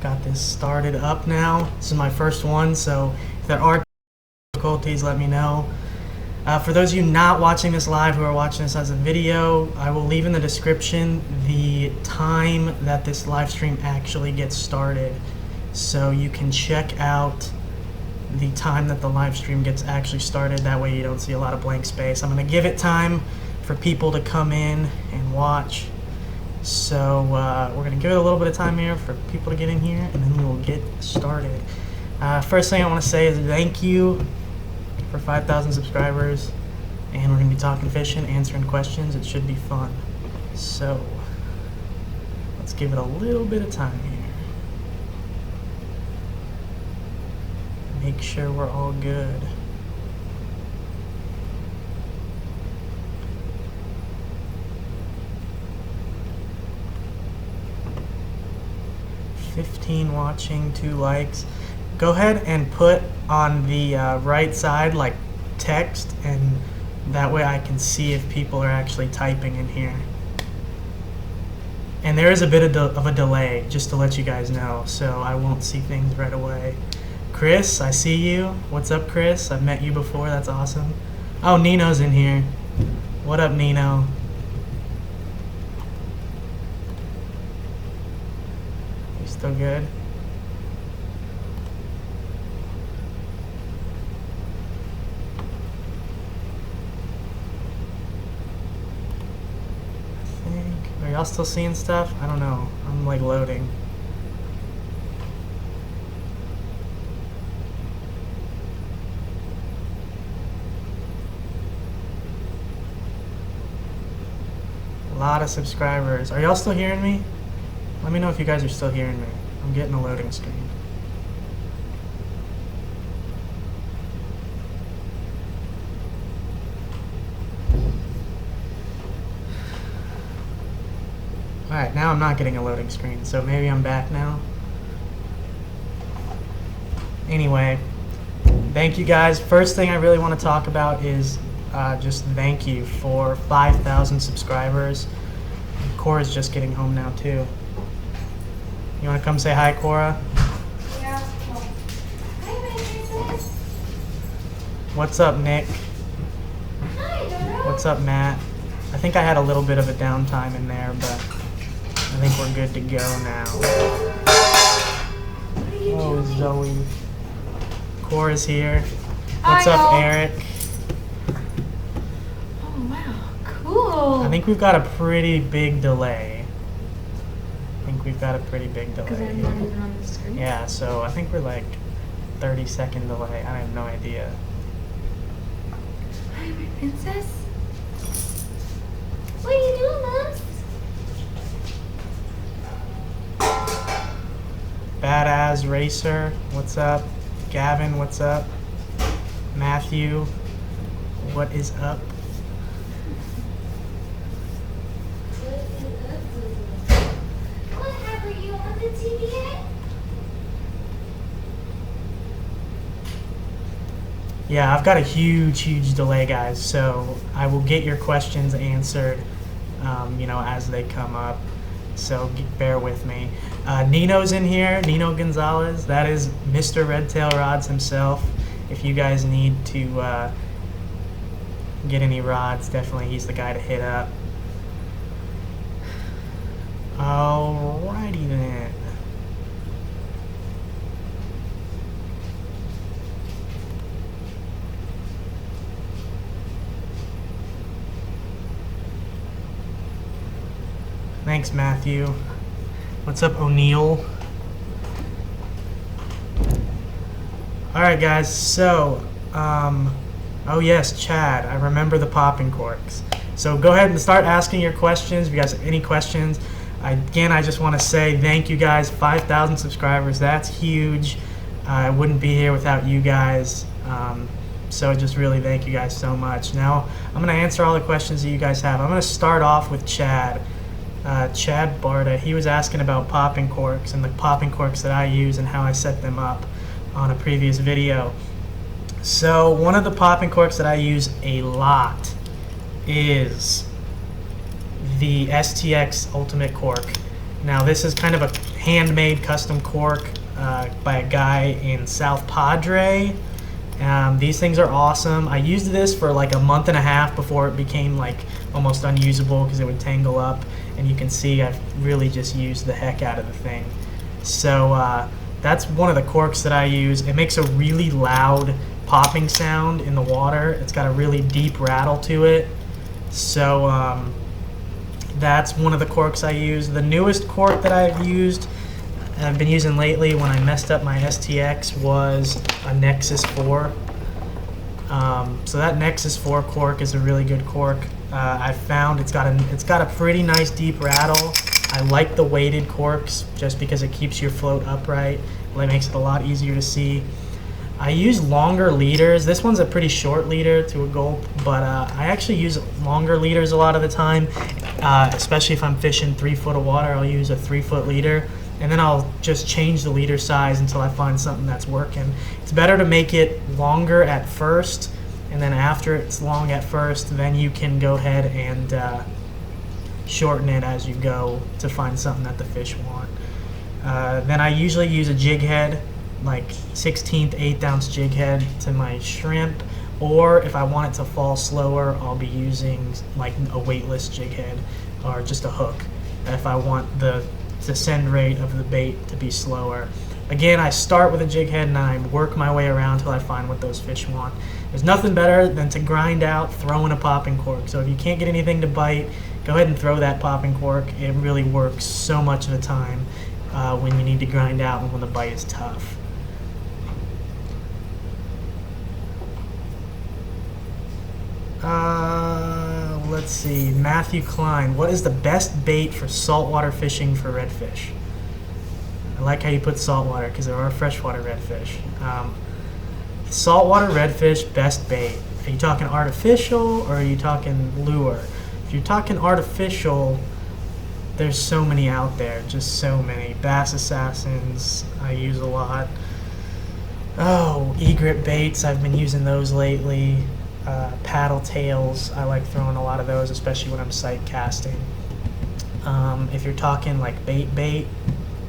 got this started up now. This is my first one, so if there are difficulties, let me know. For those of you not watching this live who are watching this as a video, I will leave in the description the time that this live stream actually gets started, so you can check out the time that the live stream gets actually started. That way you don't see a lot of blank space. I'm going to give it time for people to come in and watch. So we're going to give it a little bit of time here for people to get in here, and then we will get started. First thing I want to say is thank you for 5,000 subscribers, and we're going to be talking fishing, answering questions. It should be fun. So let's give it a little bit of time here. Make sure we're all good. $15 watching, 2 likes. Go ahead and put on the right side like text, and that way I can see if people are actually typing in here. And there is a bit of a delay, just to let you guys know, so I won't see things right away. Chris, I see you. What's up, Chris? I've met you before. That's awesome. Oh, Nino's in here. What up, Nino? You still good? I think. Are y'all still seeing stuff? I don't know. I'm like loading. A lot of subscribers. Are y'all still hearing me? Let me know if you guys are still hearing me. I'm getting a loading screen. Alright, now I'm not getting a loading screen, so maybe I'm back now. Anyway, thank you guys. First thing I really want to talk about is just thank you for 5,000 subscribers. Cora's just getting home now too. You want to come say hi, Cora? Yeah. Hi, What's up, Nick? Hi, Dodo. What's up, Matt? I think I had a little bit of a downtime in there, but I think we're good to go now. What are you Oh, doing? Zoe. Cora's here. What's Hi, up, y'all. Eric? Oh, wow. Cool. I think we've got a pretty big delay. Because I'm not even on the screen. Yeah, so I think we're like 30-second delay. I have no idea. Hi, my princess. What are you doing, Mom? Badass Racer, what's up? Gavin, what's up? Matthew, what is up? What, are you on the TV yet? Yeah, I've got a huge delay, guys, so I will get your questions answered, as they come up, so bear with me. Nino's in here, Nino Gonzalez. That is Mr. Redtail Rods himself. If you guys need to get any rods, definitely he's the guy to hit up. Alrighty then. Thanks, Matthew. What's up, O'Neill? Alright, guys, so, oh yes, Chad, I remember the popping corks. So go ahead and start asking your questions. If you guys have any questions, again, I just want to say thank you guys, 5,000 subscribers, that's huge. I wouldn't be here without you guys. So just really thank you guys so much. Now, I'm going to answer all the questions that you guys have. I'm going to start off with Chad. Chad Barta, he was asking about popping corks and the popping corks that I use and how I set them up on a previous video. So one of the popping corks that I use a lot is the STX Ultimate Cork. Now this is kind of a handmade custom cork by a guy in South Padre. These things are awesome. I used this for like a month and a half before it became like almost unusable because it would tangle up, and you can see I've really just used the heck out of the thing. So that's one of the corks that I use. It makes a really loud popping sound in the water. It's got a really deep rattle to it. So that's one of the corks I use. The newest cork that I've been using lately when I messed up my STX was a Nexus 4. So that Nexus 4 cork is a really good cork. I found it's got a pretty nice deep rattle. I like the weighted corks just because it keeps your float upright. It makes it a lot easier to see. I use longer leaders. This one's a pretty short leader to a gulp, but I actually use longer leaders a lot of the time, especially if I'm fishing 3 foot of water. I'll use a 3-foot leader, and then I'll just change the leader size until I find something that's working. It's better to make it longer at first, and then after it's long at first, then you can go ahead and shorten it as you go to find something that the fish want. Then I usually use a jig head, like 1/16, 1/8 ounce jig head to my shrimp, or if I want it to fall slower, I'll be using like a weightless jig head or just a hook if I want the descend rate of the bait to be slower. Again, I start with a jig head and I work my way around till I find what those fish want. There's nothing better than to grind out throwing a popping cork. So if you can't get anything to bite, go ahead and throw that popping cork. It really works so much of the time when you need to grind out and when the bite is tough. Let's see, Matthew Klein, what is the best bait for saltwater fishing for redfish? I like how you put saltwater because there are freshwater redfish. Saltwater redfish, best bait. Are you talking artificial or are you talking lure? If you're talking artificial, there's so many out there, just so many. Bass Assassins, I use a lot. Oh, egret baits, I've been using those lately. Paddle tails, I like throwing a lot of those, especially when I'm sight casting. If you're talking like bait,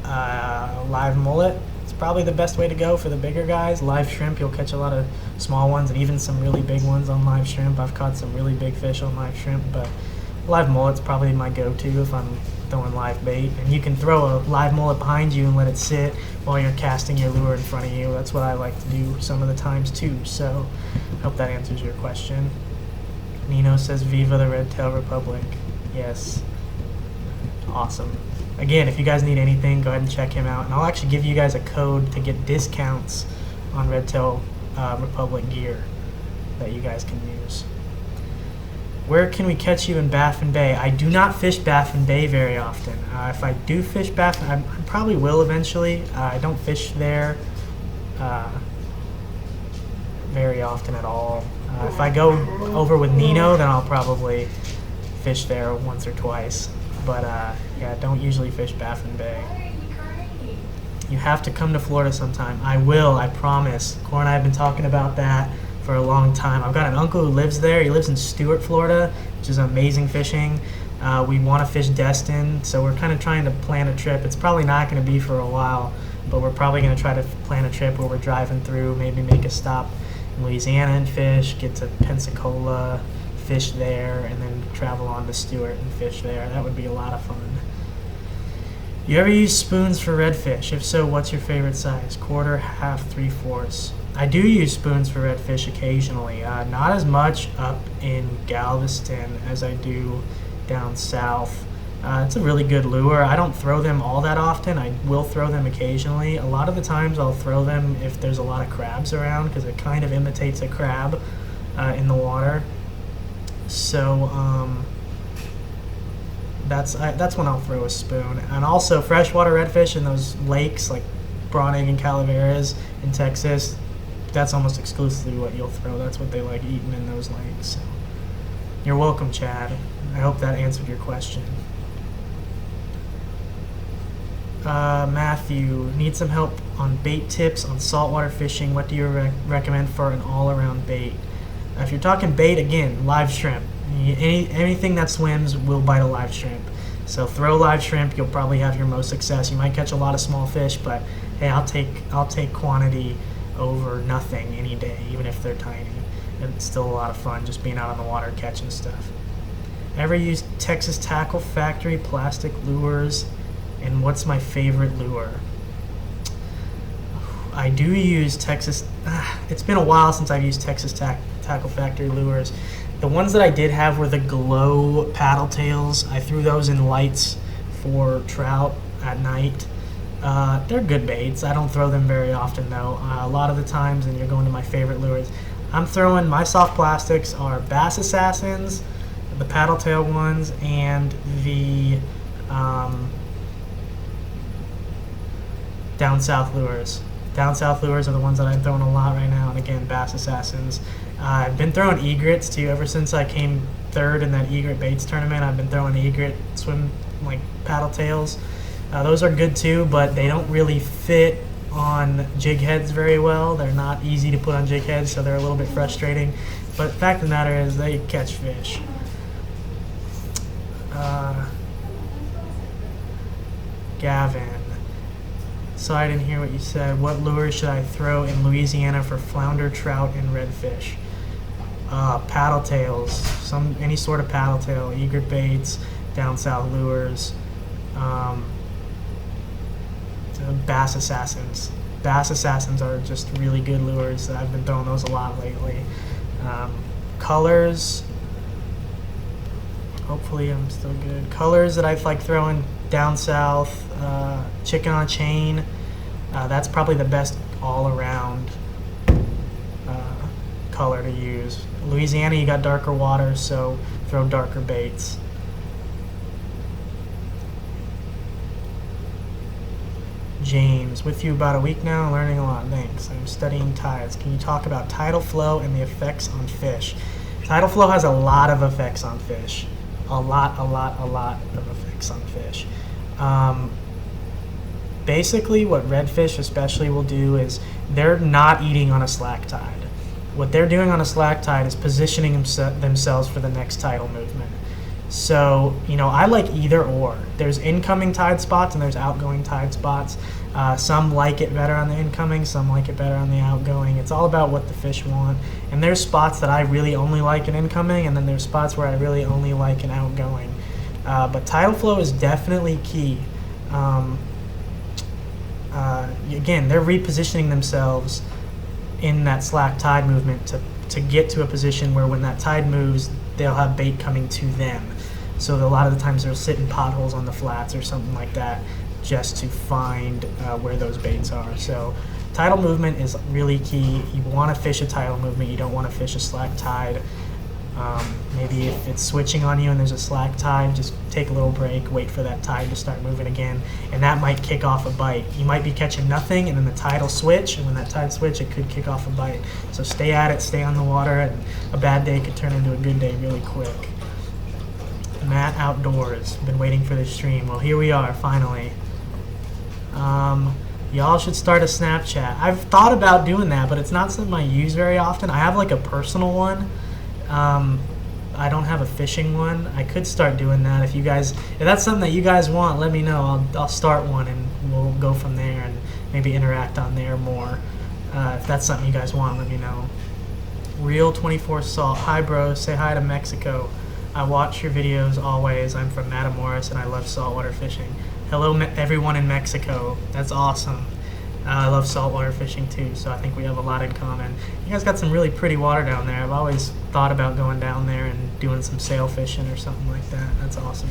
live mullet, it's probably the best way to go for the bigger guys. Live shrimp, you'll catch a lot of small ones and even some really big ones on live shrimp. I've caught some really big fish on live shrimp, but live mullet's probably my go-to if I'm throwing live bait. And you can throw a live mullet behind you and let it sit while you're casting your lure in front of you. That's what I like to do some of the times too. So I hope that answers your question. Nino says, Viva the Redtail Republic. Yes. Awesome. Again, if you guys need anything, go ahead and check him out. And I'll actually give you guys a code to get discounts on Redtail Republic gear that you guys can use. Where can we catch you in Baffin Bay? I do not fish Baffin Bay very often. If I do fish Baffin, I probably will eventually. I don't fish there very often at all. If I go over with Nino, then I'll probably fish there once or twice. But yeah, don't usually fish Baffin Bay. You have to come to Florida sometime. I will, I promise. Cor and I have been talking about that for a long time. I've got an uncle who lives there. He lives in Stuart, Florida, which is amazing fishing. We want to fish Destin, so we're kind of trying to plan a trip. It's probably not going to be for a while, but we're probably going to try to plan a trip where we're driving through, maybe make a stop in Louisiana and fish, get to Pensacola, fish there, and then travel on to Stuart and fish there. That would be a lot of fun. You ever use spoons for redfish? If so, what's your favorite size? Quarter, half, 3/4? I do use spoons for redfish occasionally. Not as much up in Galveston as I do down south. It's a really good lure. I don't throw them all that often. I will throw them occasionally. A lot of the times I'll throw them if there's a lot of crabs around because it kind of imitates a crab in the water. So that's when I'll throw a spoon. And also freshwater redfish in those lakes like Browning and Calaveras in Texas, that's almost exclusively what you'll throw. That's what they like eating in those lakes. So, you're welcome, Chad. I hope that answered your question. Matthew, need some help on bait tips on saltwater fishing. What do you recommend for an all-around bait? If you're talking bait, again, live shrimp. Anything that swims will bite a live shrimp. So throw live shrimp, you'll probably have your most success. You might catch a lot of small fish, but hey, I'll take quantity over nothing any day, even if they're tiny. It's still a lot of fun just being out on the water catching stuff. Ever used Texas Tackle Factory plastic lures? And what's my favorite lure? I do use Texas. It's been a while since I've used Texas Tackle Factory lures. The ones that I did have were the glow paddle tails. I threw those in lights for trout at night. They're good baits. I don't throw them very often though. A lot of the times, and you're going to my favorite lures, I'm throwing my soft plastics are Bass Assassins, the paddle tail ones, and the down south lures. Down south lures are the ones that I'm throwing a lot right now, and again, Bass Assassins. I've been throwing egrets too. Ever since I came third in that egret baits tournament, I've been throwing egret swim like paddle tails. Those are good too, but they don't really fit on jig heads very well. They're not easy to put on jig heads, so they're a little bit frustrating. But the fact of the matter is they catch fish. Gavin. So I didn't hear what you said. What lure should I throw in Louisiana for flounder, trout, and redfish? Paddle tails, any sort of paddle tail, egret baits, down south lures, Bass Assassins. Bass Assassins are just really good lures. I've been throwing those a lot lately. Colors, hopefully I'm still good. Colors that I like throwing down south, chicken on a chain. That's probably the best all-around color to use. Louisiana, you got darker water, so throw darker baits. James, with you about a week now, learning a lot. Thanks. I'm studying tides. Can you talk about tidal flow and the effects on fish? Tidal flow has a lot of effects on fish. A lot of effects on fish. Basically, what redfish especially will do is they're not eating on a slack tide. What they're doing on a slack tide is positioning themselves for the next tidal movement. So, I like either or. There's incoming tide spots and there's outgoing tide spots. Some like it better on the incoming, some like it better on the outgoing. It's all about what the fish want. And there's spots that I really only like an incoming, and then there's spots where I really only like an outgoing. But tidal flow is definitely key. Again, they're repositioning themselves in that slack tide movement to get to a position where when that tide moves, they'll have bait coming to them. So a lot of the times they'll sit in potholes on the flats or something like that just to find where those baits are. So tidal movement is really key. You want to fish a tidal movement. You don't want to fish a slack tide. Maybe if it's switching on you and there's a slack tide, just take a little break, wait for that tide to start moving again, and that might kick off a bite. You might be catching nothing, and then the tide will switch, and when that tide switch, it could kick off a bite. So stay at it, stay on the water, and a bad day could turn into a good day really quick. Matt Outdoors, been waiting for this stream. Well, here we are, finally. Y'all should start a Snapchat. I've thought about doing that, but it's not something I use very often. I have like a personal one. I don't have a fishing one. I could start doing that. If that's something that you guys want, let me know. I'll start one and we'll go from there and maybe interact on there more. If that's something you guys want, let me know. Real 24 Salt. Hi, bro. Say hi to Mexico. I watch your videos always. I'm from Matamoros and I love saltwater fishing. Hello, everyone in Mexico. That's awesome. I love saltwater fishing too, so I think we have a lot in common. You guys got some really pretty water down there. I've always thought about going down there and doing some sail fishing or something like that. That's awesome.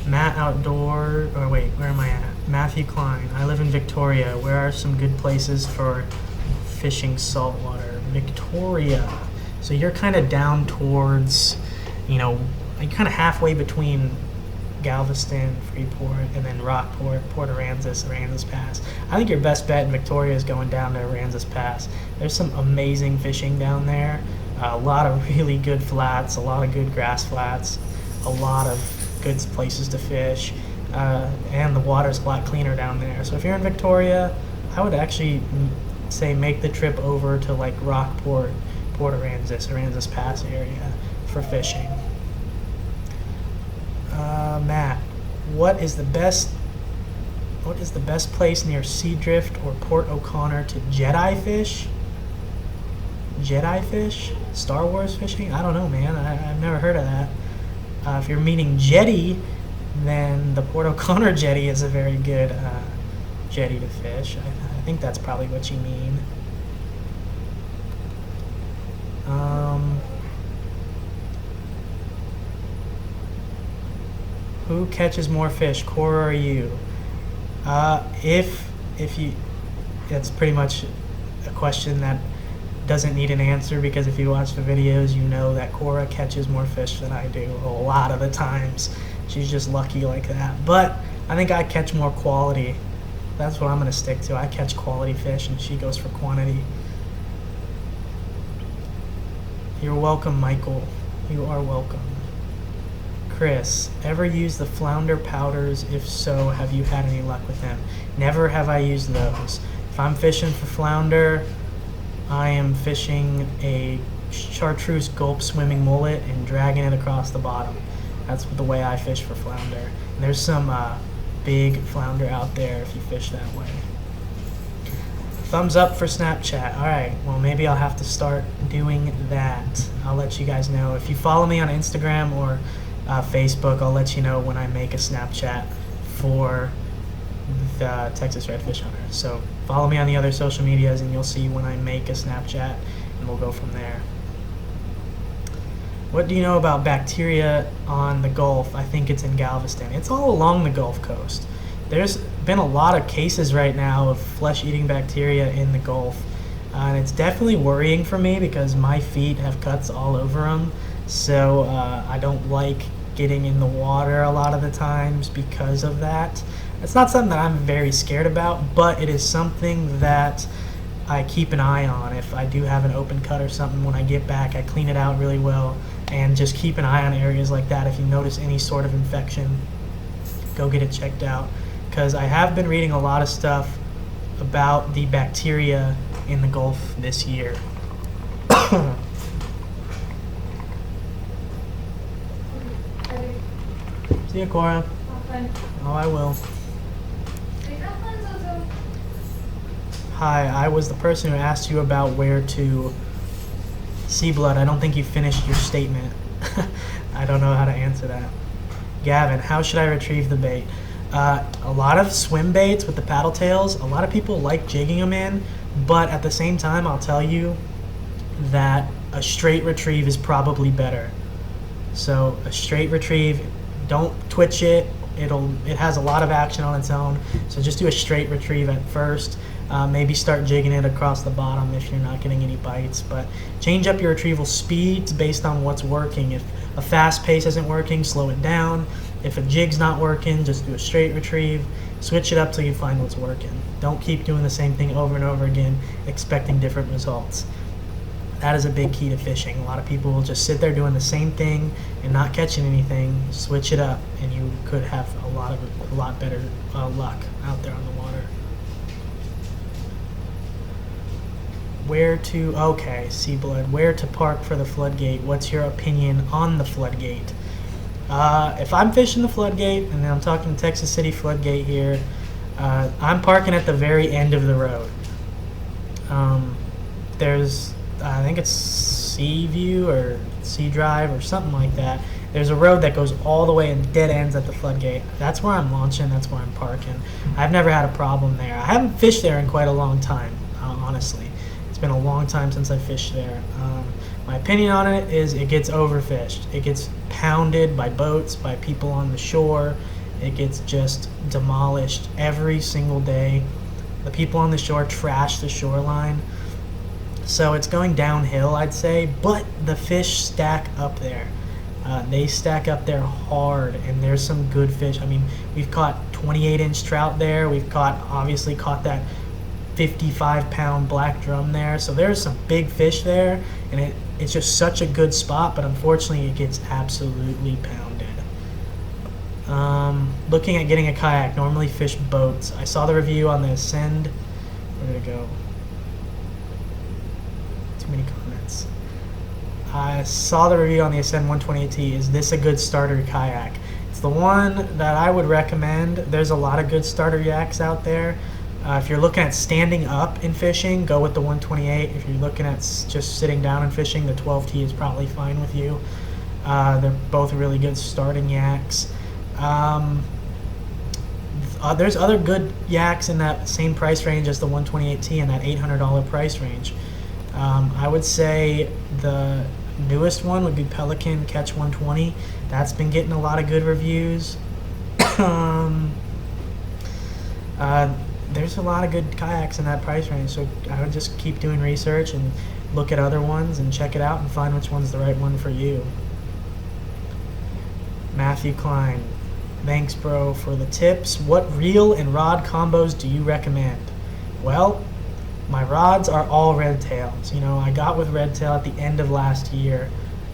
Matt Outdoor, or wait, where am I at? Matthew Klein. I live in Victoria. Where are some good places for fishing saltwater? Victoria. So you're kind of down towards, you're kind of halfway between Galveston, Freeport, and then Rockport, Port Aransas Pass. I think your best bet in Victoria is going down to Aransas Pass. There's some amazing fishing down there. A lot of really good flats, a lot of good grass flats, a lot of good places to fish, and the water's a lot cleaner down there. So if you're in Victoria, I would actually say make the trip over to like Rockport, Port Aransas Pass area for fishing. What is the best place near Seadrift or Port O'Connor to Jedi fish? Jedi fish? Star Wars fishing? I don't know, man. I've never heard of that. If you're meaning jetty, then the Port O'Connor jetty is a very good jetty to fish. I think that's probably what you mean. Who catches more fish, Cora or you? If you, that's pretty much a question that doesn't need an answer, because if you watch the videos, you know that Cora catches more fish than I do a lot of the times. She's just lucky like that. But I think I catch more quality. That's what I'm going to stick to. I catch quality fish and she goes for quantity. You're welcome, Michael. You are welcome. Chris, ever use the flounder powders? If so, have you had any luck with them? Never have I used those. If I'm fishing for flounder, I am fishing a chartreuse gulp swimming mullet and dragging it across the bottom. That's the way I fish for flounder. And there's some big flounder out there if you fish that way. Thumbs up for Snapchat. Alright, well maybe I'll have to start doing that. I'll let you guys know. If you follow me on Instagram or Facebook, I'll let you know when I make a Snapchat for the Texas Redfish Hunter. So follow me on the other social medias and you'll see when I make a Snapchat, and we'll go from there. What do you know about bacteria on the Gulf? I think it's in Galveston. It's all along the Gulf Coast. There's been a lot of cases right now of flesh-eating bacteria in the Gulf. And it's definitely worrying for me because my feet have cuts all over them. So I don't like getting in the water a lot of the times because of that. It's not something that I'm very scared about, but it is something that I keep an eye on. If I do have an open cut or something, when I get back, I clean it out really well and just keep an eye on areas like that. If you notice any sort of infection, go get it checked out. Because I have been reading a lot of stuff about the bacteria in the Gulf this year. See you, Cora. Oh, I will. Hi, I was the person who asked you about where to see blood. I don't think you finished your statement. I don't know how to answer that. Gavin, how should I retrieve the bait? A lot of swim baits with the paddle tails, a lot of people like jigging them in, but at the same time, I'll tell you that a straight retrieve is probably better. So a straight retrieve, don't twitch it. It has a lot of action on its own. So just do a straight retrieve at first. Maybe start jigging it across the bottom if you're not getting any bites. But change up your retrieval speeds based on what's working. If a fast pace isn't working, slow it down. If a jig's not working, just do a straight retrieve. Switch it up till you find what's working. Don't keep doing the same thing over and over again, expecting different results. That is a big key to fishing. A lot of people will just sit there doing the same thing and not catching anything. Switch it up, and you could have a lot better luck out there on the water. Seablood, where to park for the floodgate? What's your opinion on the floodgate? If I'm fishing the floodgate, and then I'm talking Texas City floodgate here, I'm parking at the very end of the road. There's, I think it's Seaview or Sea Drive or something like that. There's a road that goes all the way and dead ends at the floodgate. That's where I'm launching, that's where I'm parking. I've never had a problem there. I haven't fished there in quite a long time, honestly. It's been a long time since I fished there. My opinion on it is it gets overfished. It gets pounded by boats, by people on the shore. It gets just demolished every single day. The people on the shore trash the shoreline. So it's going downhill, I'd say, but the fish stack up there. They stack up there hard, and there's some good fish. I mean, we've caught 28-inch trout there. We've obviously caught that 55-pound black drum there. So there's some big fish there, and it's just such a good spot, but unfortunately it gets absolutely pounded. Looking at getting a kayak, normally fish boats. I saw the review on the Ascend. Where did it go? Too many comments. I saw the review on the Ascend 128T. Is this a good starter kayak? It's the one that I would recommend. There's a lot of good starter yaks out there. If you're looking at standing up in fishing, go with the 128. If you're looking at just sitting down and fishing, the 12T is probably fine with you. They're both really good starting yaks. There's other good yaks in that same price range as the 128T in that $800 price range. I would say the newest one would be Pelican Catch 120. That's been getting a lot of good reviews. There's a lot of good kayaks in that price range, so I would just keep doing research and look at other ones and check it out and find which one's the right one for you. Matthew Klein, thanks bro for the tips. What reel and rod combos do you recommend? Well, my rods are all red tails. You know, I got with red tail at the end of last year,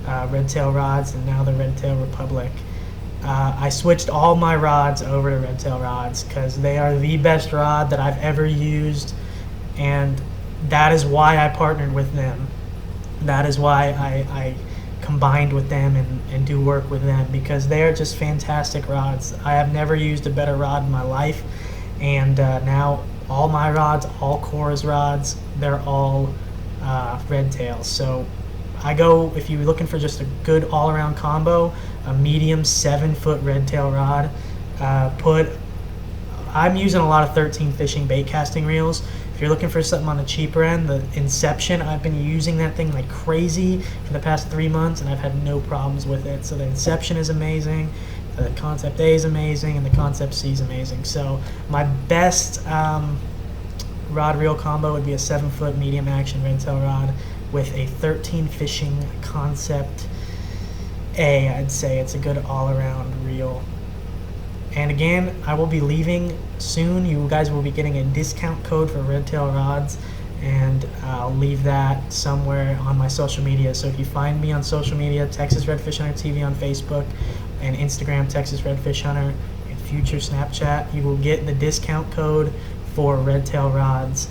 red tail rods, and now the Red Tail Republic. I switched all my rods over to red tail rods because they are the best rod that I've ever used, and that is why I partnered with them. That is why I combined with them and do work with them, because they are just fantastic rods. I have never used a better rod in my life, and now all my rods, all Cora's rods, they're all red tails. So I go, if you're looking for just a good all-around combo, a medium 7-foot red tail rod. I'm using a lot of 13 fishing bait casting reels. If you're looking for something on the cheaper end, the Inception, I've been using that thing like crazy for the past 3 months, and I've had no problems with it. So the Inception is amazing, the Concept A is amazing, and the Concept C is amazing. So my best rod reel combo would be a 7-foot medium action red tail rod with a 13 fishing Concept A. I'd say it's a good all-around reel. And again, I will be leaving soon. You guys will be getting a discount code for red tail rods, and I'll leave that somewhere on my social media. So if you find me on social media, Texas Redfish Hunter TV on Facebook and Instagram, Texas Redfish Hunter, and future Snapchat, you will get the discount code for red tail rods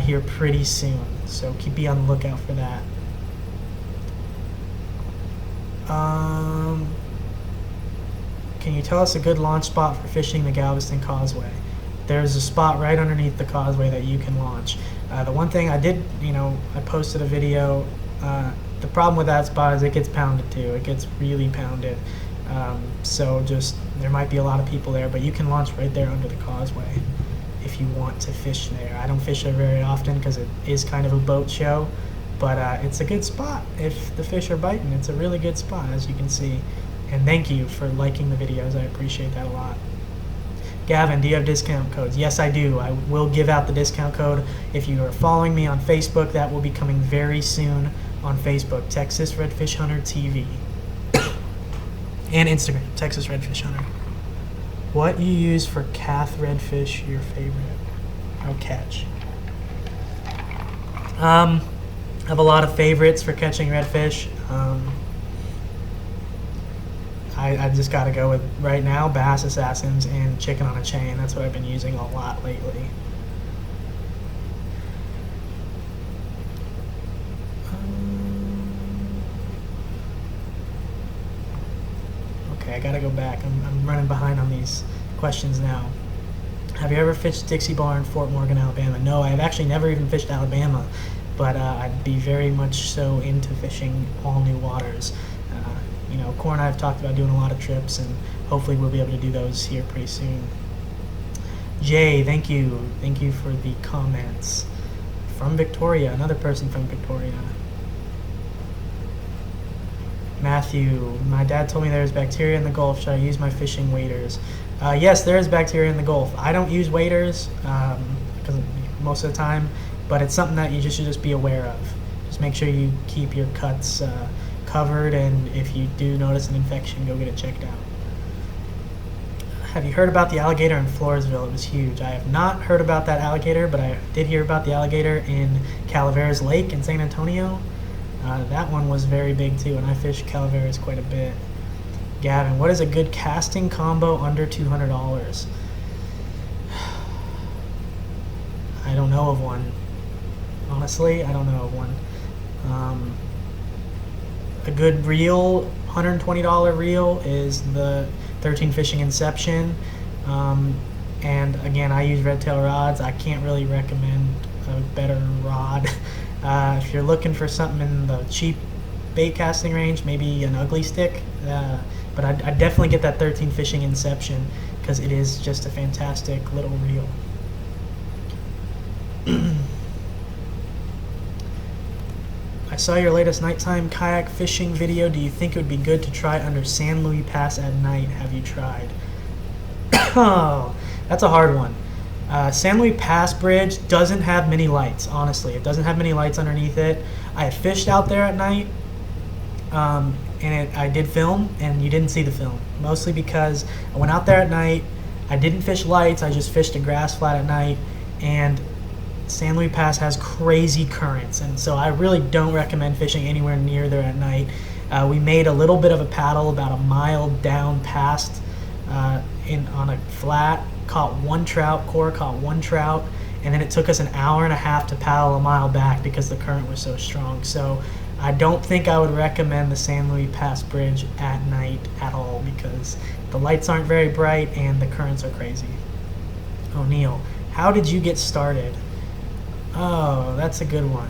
here pretty soon. So be on the lookout for that. Can you tell us a good launch spot for fishing the Galveston Causeway? There's a spot right underneath the causeway that you can launch. The one thing I did, I posted a video. The problem with that spot is it gets pounded too. It gets really pounded. So there might be a lot of people there, but you can launch right there under the causeway if you want to fish there. I don't fish there very often because it is kind of a boat show, but it's a good spot if the fish are biting. It's a really good spot, as you can see. And thank you for liking the videos. I appreciate that a lot. Gavin, do you have discount codes? Yes, I do. I will give out the discount code. If you are following me on Facebook, that will be coming very soon on Facebook, Texas Redfish Hunter TV. And Instagram, Texas Redfish Hunter. What you use for calf redfish, your favorite? Or catch? I have a lot of favorites for catching redfish. I just got to go with, right now, Bass Assassins and Chicken on a Chain. That's what I've been using a lot lately. Okay, I got to go back. I'm running behind on these questions now. Have you ever fished Dixie Bar in Fort Morgan, Alabama? No, I've actually never even fished Alabama, but I'd be very much so into fishing all new waters. Cor and I have talked about doing a lot of trips, and hopefully we'll be able to do those here pretty soon. Jay, thank you. Thank you for the comments. From Victoria, another person from Victoria. Matthew, my dad told me there's bacteria in the Gulf. Should I use my fishing waders? Yes, there is bacteria in the Gulf. I don't use waders because most of the time, but it's something that you should just be aware of. Just make sure you keep your cuts covered, and if you do notice an infection, go get it checked out. Have you heard about the alligator in Floresville? It was huge. I have not heard about that alligator, but I did hear about the alligator in Calaveras Lake in San Antonio. That one was very big too, and I fished Calaveras quite a bit. Gavin, what is a good casting combo under $200? I don't know of one. Honestly, I don't know of one. A good reel, $120 reel, is the 13 Fishing Inception. And again, I use red tail rods. I can't really recommend a better rod. If you're looking for something in the cheap bait casting range, maybe an ugly stick. But I'd definitely get that 13 Fishing Inception because it is just a fantastic little reel. I saw your latest nighttime kayak fishing video. Do you think it would be good to try under San Luis Pass at night? Have you tried? Oh, that's a hard one. San Luis Pass Bridge doesn't have many lights, honestly. It doesn't have many lights underneath it. I had fished out there at night, and I did film, and you didn't see the film. Mostly because I went out there at night, I didn't fish lights, I just fished a grass flat at night, and San Luis Pass has crazy currents, and so I really don't recommend fishing anywhere near there at night. We made a little bit of a paddle about a mile down past on a flat, caught one trout, Cora caught one trout, and then it took us an hour and a half to paddle a mile back because the current was so strong. So I don't think I would recommend the San Luis Pass Bridge at night at all because the lights aren't very bright and the currents are crazy. O'Neill, how did you get started? Oh, that's a good one.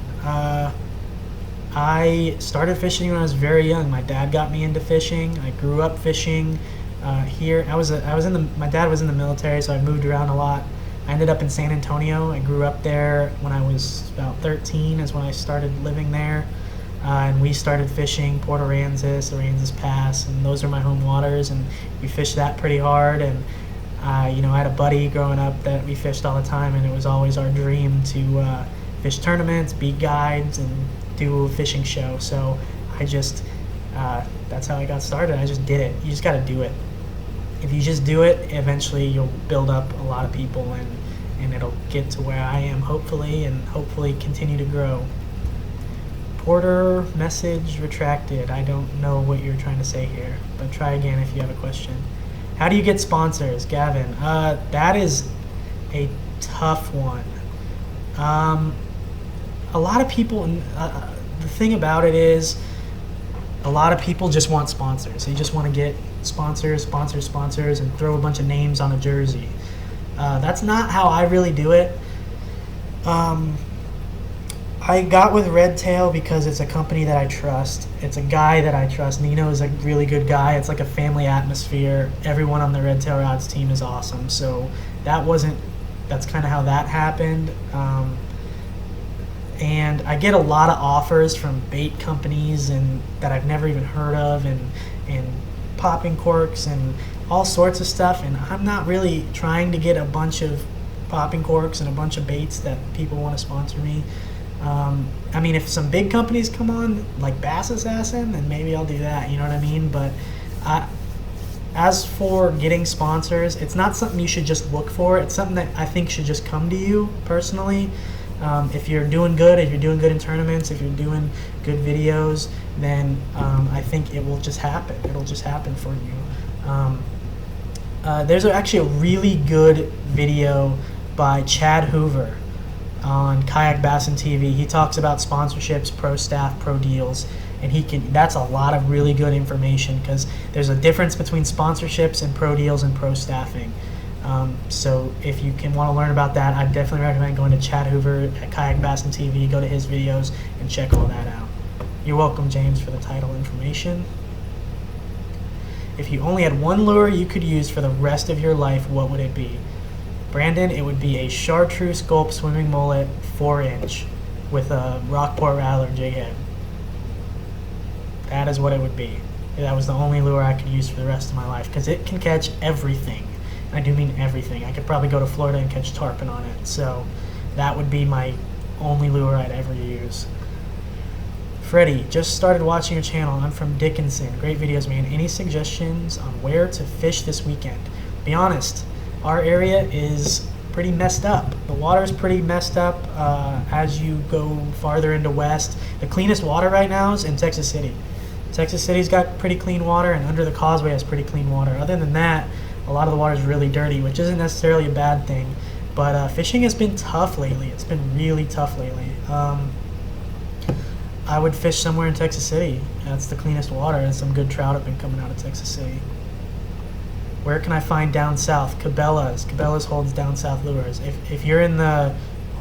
I started fishing when I was very young. My dad got me into fishing. I grew up fishing here. My dad was in the military, so I moved around a lot. I ended up in San Antonio. I grew up there when I was about 13 is when I started living there. And we started fishing Port Aransas Pass, and those are my home waters, and we fished that pretty hard. And I had a buddy growing up that we fished all the time, and it was always our dream to fish tournaments, beat guides, and do a fishing show. So I just, that's how I got started. I just did it. You just got to do it. If you just do it, eventually you'll build up a lot of people, and it'll get to where I am, hopefully, and hopefully continue to grow. Porter message retracted. I don't know what you're trying to say here, but try again if you have a question. How do you get sponsors, Gavin? That is a tough one. A lot of people, the thing about it is, a lot of people just want sponsors. They just want to get sponsors, and throw a bunch of names on a jersey. That's not how I really do it. I got with Redtail because it's a company that I trust. It's a guy that I trust. Nino is a really good guy. It's like a family atmosphere. Everyone on the Redtail Rods team is awesome. So that's kind of how that happened. And I get a lot of offers from bait companies and that I've never even heard of, and popping corks and all sorts of stuff. And I'm not really trying to get a bunch of popping corks and a bunch of baits that people want to sponsor me. I mean, if some big companies come on, like Bass Assassin, then maybe I'll do that, you know what I mean? But as for getting sponsors, it's not something you should just look for. It's something that I think should just come to you personally. If you're doing good in tournaments, if you're doing good videos, then I think it will just happen. It'll just happen for you. There's actually a really good video by Chad Hoover on Kayak Bassin TV. He talks about sponsorships, pro staff, pro deals, and that's a lot of really good information because there's a difference between sponsorships and pro deals and pro staffing. So if you want to learn about that, I definitely recommend going to Chad Hoover at Kayak Bassin TV, go to his videos, and check all that out. You're welcome, James, for the title information. If you only had one lure you could use for the rest of your life, what would it be? Brandon, it would be a Chartreuse Gulp swimming mullet 4-inch with a Rockport Rattler jig head. That is what it would be. That was the only lure I could use for the rest of my life because it can catch everything. And I do mean everything. I could probably go to Florida and catch tarpon on it. So that would be my only lure I'd ever use. Freddie, just started watching your channel. I'm from Dickinson. Great videos, man. Any suggestions on where to fish this weekend? Be honest, our area is pretty messed up. The water's pretty messed up as you go farther into west. The cleanest water right now is in Texas City. Texas City's got pretty clean water, and Under the Causeway has pretty clean water. Other than that, a lot of the water is really dirty, which isn't necessarily a bad thing. But fishing has been tough lately. It's been really tough lately. I would fish somewhere in Texas City. That's the cleanest water, and some good trout have been coming out of Texas City. Where can I find down south? Cabela's. Cabela's holds down south lures. If you're in the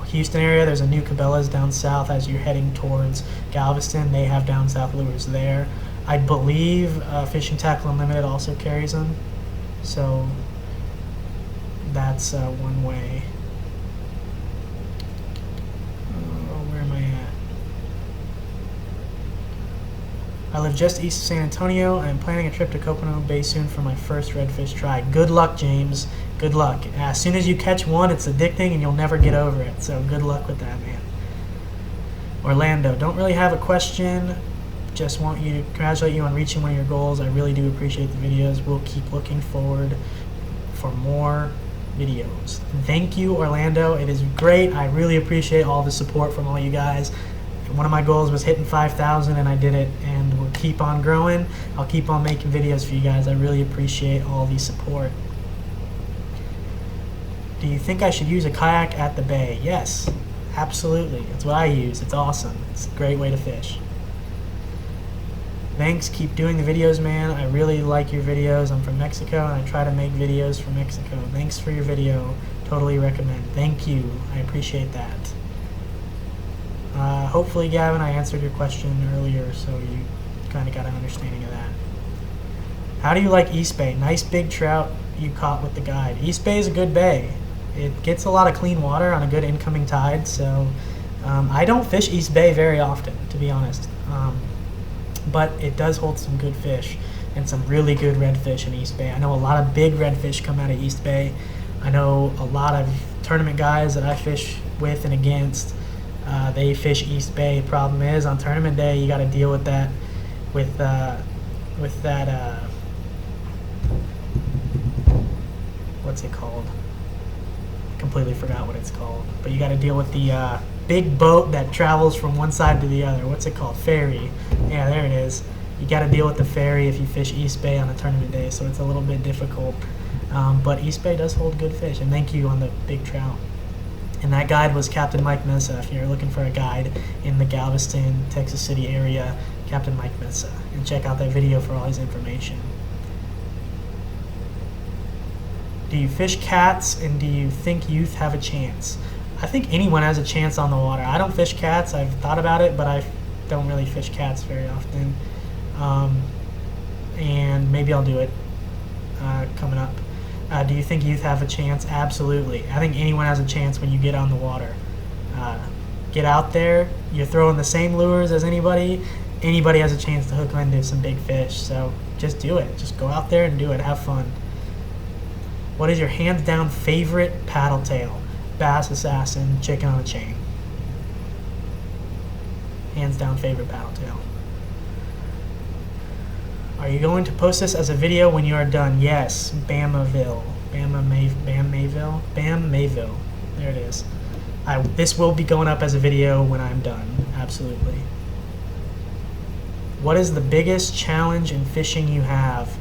Houston area, there's a new Cabela's down south as you're heading towards Galveston. They have down south lures there. I believe Fishing Tackle Unlimited also carries them. So that's one way. Where am I at? I live just east of San Antonio. I am planning a trip to Coconut Bay soon for my first redfish try. Good luck, James. Good luck. As soon as you catch one, it's addicting and you'll never get over it. So good luck with that, man. Orlando, don't really have a question. Just want you to congratulate you on reaching one of your goals. I really do appreciate the videos. We'll keep looking forward for more videos. Thank you, Orlando. It is great. I really appreciate all the support from all you guys. One of my goals was hitting 5,000 and I did it, and we'll keep on growing. I'll keep on making videos for you guys. I really appreciate all the support. Do you think I should use a kayak at the bay? Yes, absolutely. That's what I use. It's awesome. It's a great way to fish. Thanks. Keep doing the videos, man. I really like your videos. I'm from Mexico and I try to make videos from Mexico. Thanks for your video. Totally recommend. Thank you. I appreciate that. Hopefully, Gavin, I answered your question earlier, so you kind of got an understanding of that. How do you like East Bay? Nice big trout you caught with the guide. East Bay is a good bay. It gets a lot of clean water on a good incoming tide, so I don't fish East Bay very often, to be honest. But it does hold some good fish and some really good redfish in East Bay. I know a lot of big redfish come out of East Bay. I know a lot of tournament guys that I fish with and against. They fish East Bay. Problem is, on tournament day, you got to deal with that, with that, what's it called? Completely forgot what it's called. But you got to deal with the big boat that travels from one side to the other. What's it called? Ferry. Yeah, there it is. You got to deal with the ferry if you fish East Bay on a tournament day, so it's a little bit difficult. But East Bay does hold good fish, and thank you on the big trout. And that guide was Captain Mike Mesa. If you're looking for a guide in the Galveston, Texas City area, Captain Mike Mesa. And check out that video for all his information. Do you fish cats, and do you think youth have a chance? I think anyone has a chance on the water. I don't fish cats. I've thought about it, but I don't really fish cats very often. And maybe I'll do it coming up. Do you think youth have a chance? Absolutely. I think anyone has a chance when you get on the water. Get out there. You're throwing the same lures as anybody. Anybody has a chance to hook into some big fish. So just do it. Just go out there and do it. Have fun. What is your hands down favorite paddle tail? Bass Assassin, chicken on a chain. Hands down favorite paddle tail. Are you going to post this as a video when you are done? Yes. Bamaville. Mayville. There it is. This will be going up as a video when I'm done. Absolutely. What is the biggest challenge in fishing you have?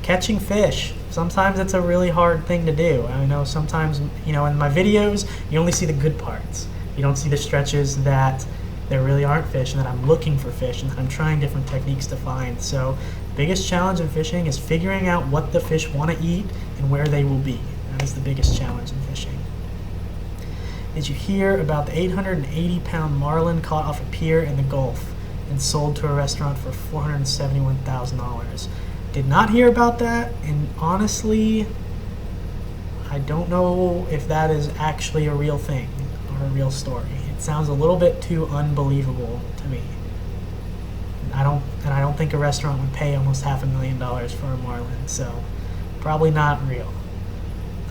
Catching fish. Sometimes it's a really hard thing to do. I know sometimes, in my videos, you only see the good parts. You don't see the stretches that there really aren't fish and that I'm looking for fish and that I'm trying different techniques to find. So the biggest challenge in fishing is figuring out what the fish want to eat and where they will be. That is the biggest challenge in fishing. Did you hear about the 880-pound marlin caught off a pier in the Gulf and sold to a restaurant for $471,000? Did not hear about that, and honestly, I don't know if that is actually a real thing or a real story. It sounds a little bit too unbelievable to me. I don't think a restaurant would pay almost $500,000 for a marlin, so probably not real.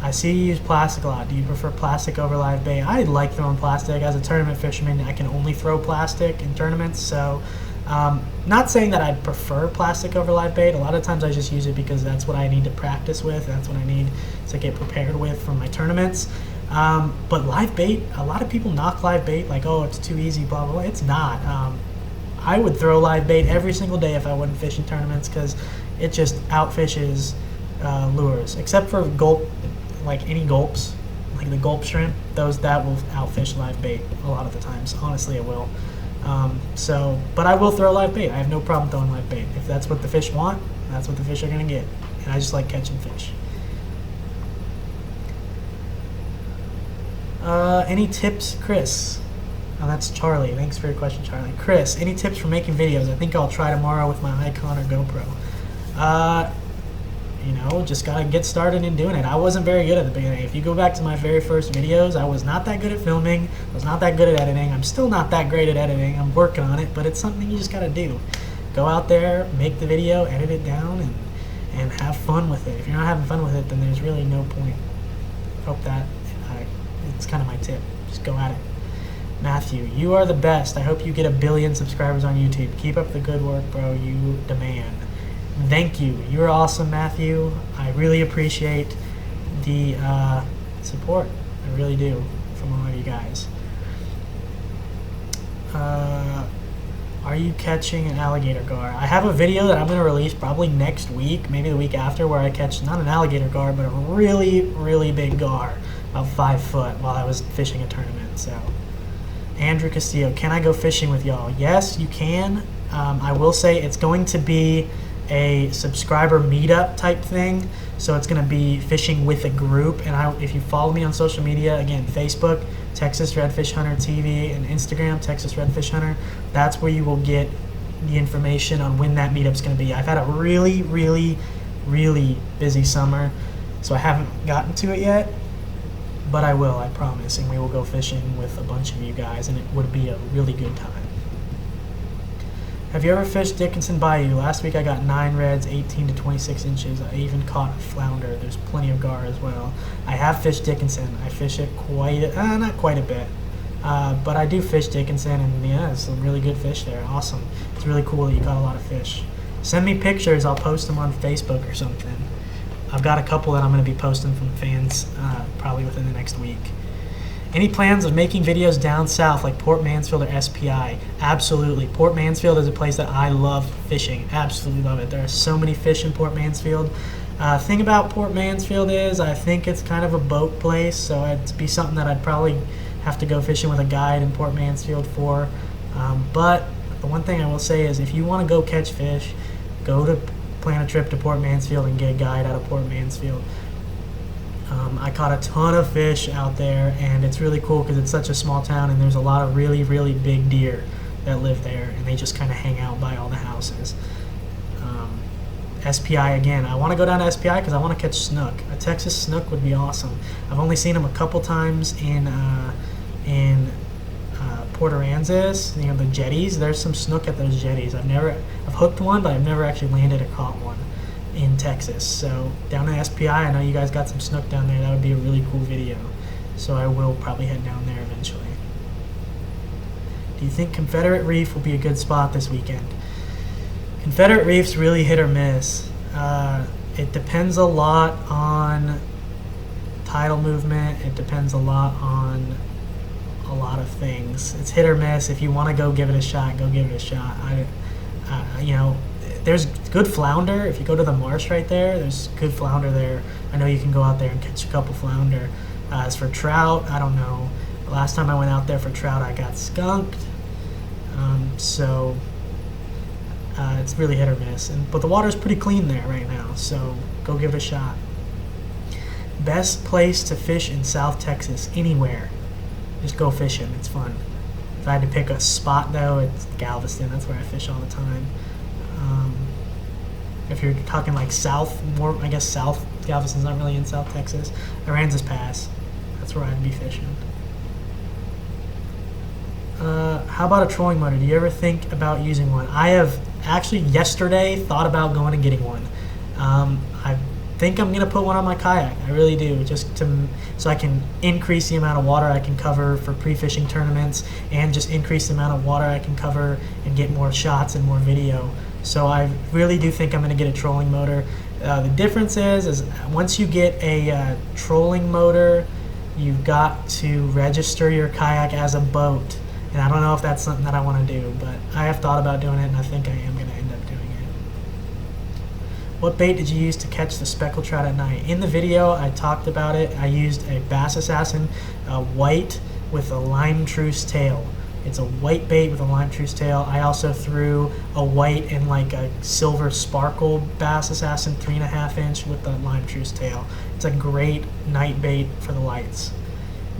I see you use plastic a lot. Do you prefer plastic over live bait? I like throwing plastic. As a tournament fisherman, I can only throw plastic in tournaments, so not saying that I prefer plastic over live bait. A lot of times I just use it because that's what I need to practice with. That's what I need to get prepared with for my tournaments. But live bait, a lot of people knock live bait like, oh, it's too easy, blah, blah, blah. It's not. I would throw live bait every single day if I wouldn't fish in tournaments because it just outfishes lures. Except for gulp, like any gulps, like the gulp shrimp, that will outfish live bait a lot of the times. Honestly, it will. But I will throw live bait. I have no problem throwing live bait. If that's what the fish want, that's what the fish are going to get. And I just like catching fish. Any tips, Chris? Oh, that's Charlie. Thanks for your question, Charlie. Chris, any tips for making videos? I think I'll try tomorrow with my Icon or GoPro. You know, just gotta get started in doing it. I wasn't very good at the beginning. If you go back to my very first videos, I was not that good at filming. I was not that good at editing. I'm still not that great at editing. I'm working on it, but it's something you just gotta do. Go out there, make the video, edit it down, and have fun with it. If you're not having fun with it, then there's really no point. Hope that it's kind of my tip. Just go at it. Matthew, you are the best. I hope you get 1 billion subscribers on YouTube. Keep up the good work, bro. You demand. Thank you. You're awesome, Matthew. I really appreciate the support. I really do from all of you guys. Are you catching an alligator gar? I have a video that I'm going to release probably next week, maybe the week after, where I catch not an alligator gar, but a really, really big gar, about 5 foot, while I was fishing a tournament. So, Andrew Castillo, can I go fishing with y'all? Yes, you can. I will say it's going to be a subscriber meetup type thing, so it's going to be fishing with a group. And if you follow me on social media, again, Facebook, Texas Redfish Hunter TV, and Instagram, Texas Redfish Hunter, that's where you will get the information on when that meetup's going to be. I've had a really, really, really busy summer, so I haven't gotten to it yet, but I will, I promise, and we will go fishing with a bunch of you guys, and it would be a really good time. Have you ever fished Dickinson Bayou? Last week I got 9 reds, 18 to 26 inches. I even caught a flounder. There's plenty of gar as well. I have fished Dickinson. I fish it not quite a bit, but I do fish Dickinson, and yeah, there's some really good fish there. Awesome. It's really cool that you caught a lot of fish. Send me pictures. I'll post them on Facebook or something. I've got a couple that I'm going to be posting from fans probably within the next week. Any plans of making videos down south like Port Mansfield or SPI? Absolutely. Port Mansfield is a place that I love fishing. Absolutely love it. There are so many fish in Port Mansfield. Thing about Port Mansfield is I think it's kind of a boat place, so it'd be something that I'd probably have to go fishing with a guide in Port Mansfield for. But the one thing I will say is if you want to go catch fish, plan a trip to Port Mansfield and get a guide out of Port Mansfield. I caught a ton of fish out there, and it's really cool because it's such a small town, and there's a lot of really, really big deer that live there, and they just kind of hang out by all the houses. SPI again. I want to go down to SPI because I want to catch snook. A Texas snook would be awesome. I've only seen them a couple times in Port Aransas, the jetties. There's some snook at those jetties. I've hooked one, but I've never actually landed or caught one in Texas. So down in SPI, I know you guys got some snook down there. That would be a really cool video. So I will probably head down there eventually. Do you think Confederate Reef will be a good spot this weekend? Confederate Reef's really hit or miss. It depends a lot on tidal movement. It depends a lot on a lot of things. It's hit or miss. If you want to go give it a shot, go give it a shot. There's good flounder. If you go to the marsh right there, there's good flounder there. I know you can go out there and catch a couple flounder. As for trout, I don't know. The last time I went out there for trout, I got skunked. It's really hit or miss. But the water's pretty clean there right now, so go give it a shot. Best place to fish in South Texas, anywhere. Just go fishing. It's fun. If I had to pick a spot, though, it's Galveston. That's where I fish all the time. If you're talking like south, I guess south, Galveston's not really in South Texas. Aransas Pass, that's where I'd be fishing. How about a trolling motor? Do you ever think about using one? I have actually yesterday thought about going and getting one. I think I'm going to put one on my kayak. I really do, so I can increase the amount of water I can cover for pre-fishing tournaments, and just increase the amount of water I can cover and get more shots and more video. So I really do think I'm going to get a trolling motor. The difference is once you get a trolling motor, you've got to register your kayak as a boat. And I don't know if that's something that I want to do, but I have thought about doing it, and I think I am going to end up doing it. What bait did you use to catch the speckled trout at night? In the video, I talked about it. I used a Bass Assassin white with a lime truce tail. It's a white bait with a lime truce tail. I also threw a white and like a silver sparkle Bass Assassin 3.5 inch with the lime truce tail. It's a great night bait for the lights.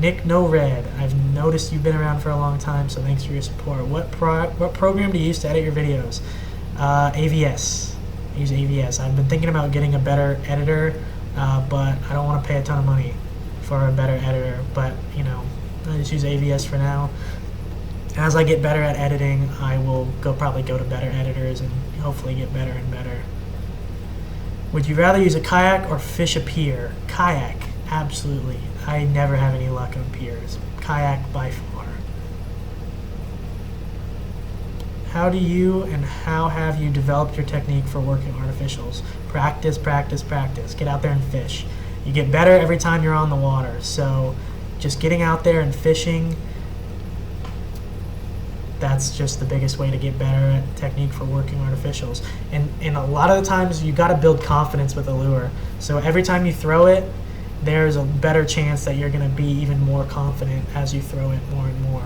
Nick No Red, I've noticed you've been around for a long time, so thanks for your support. What program do you use to edit your videos? AVS. I use AVS. I've been thinking about getting a better editor, but I don't want to pay a ton of money for a better editor. But you know, I just use AVS for now. As I get better at editing, I will probably go to better editors and hopefully get better and better. Would you rather use a kayak or fish a pier? Kayak, absolutely. I never have any luck on piers. Kayak by far. How have you developed your technique for working artificials? Practice, practice, practice. Get out there and fish. You get better every time you're on the water. So just getting out there and fishing, that's just the biggest way to get better at technique for working artificials. And a lot of the times you got to build confidence with a lure. So every time you throw it, there's a better chance that you're going to be even more confident as you throw it more and more.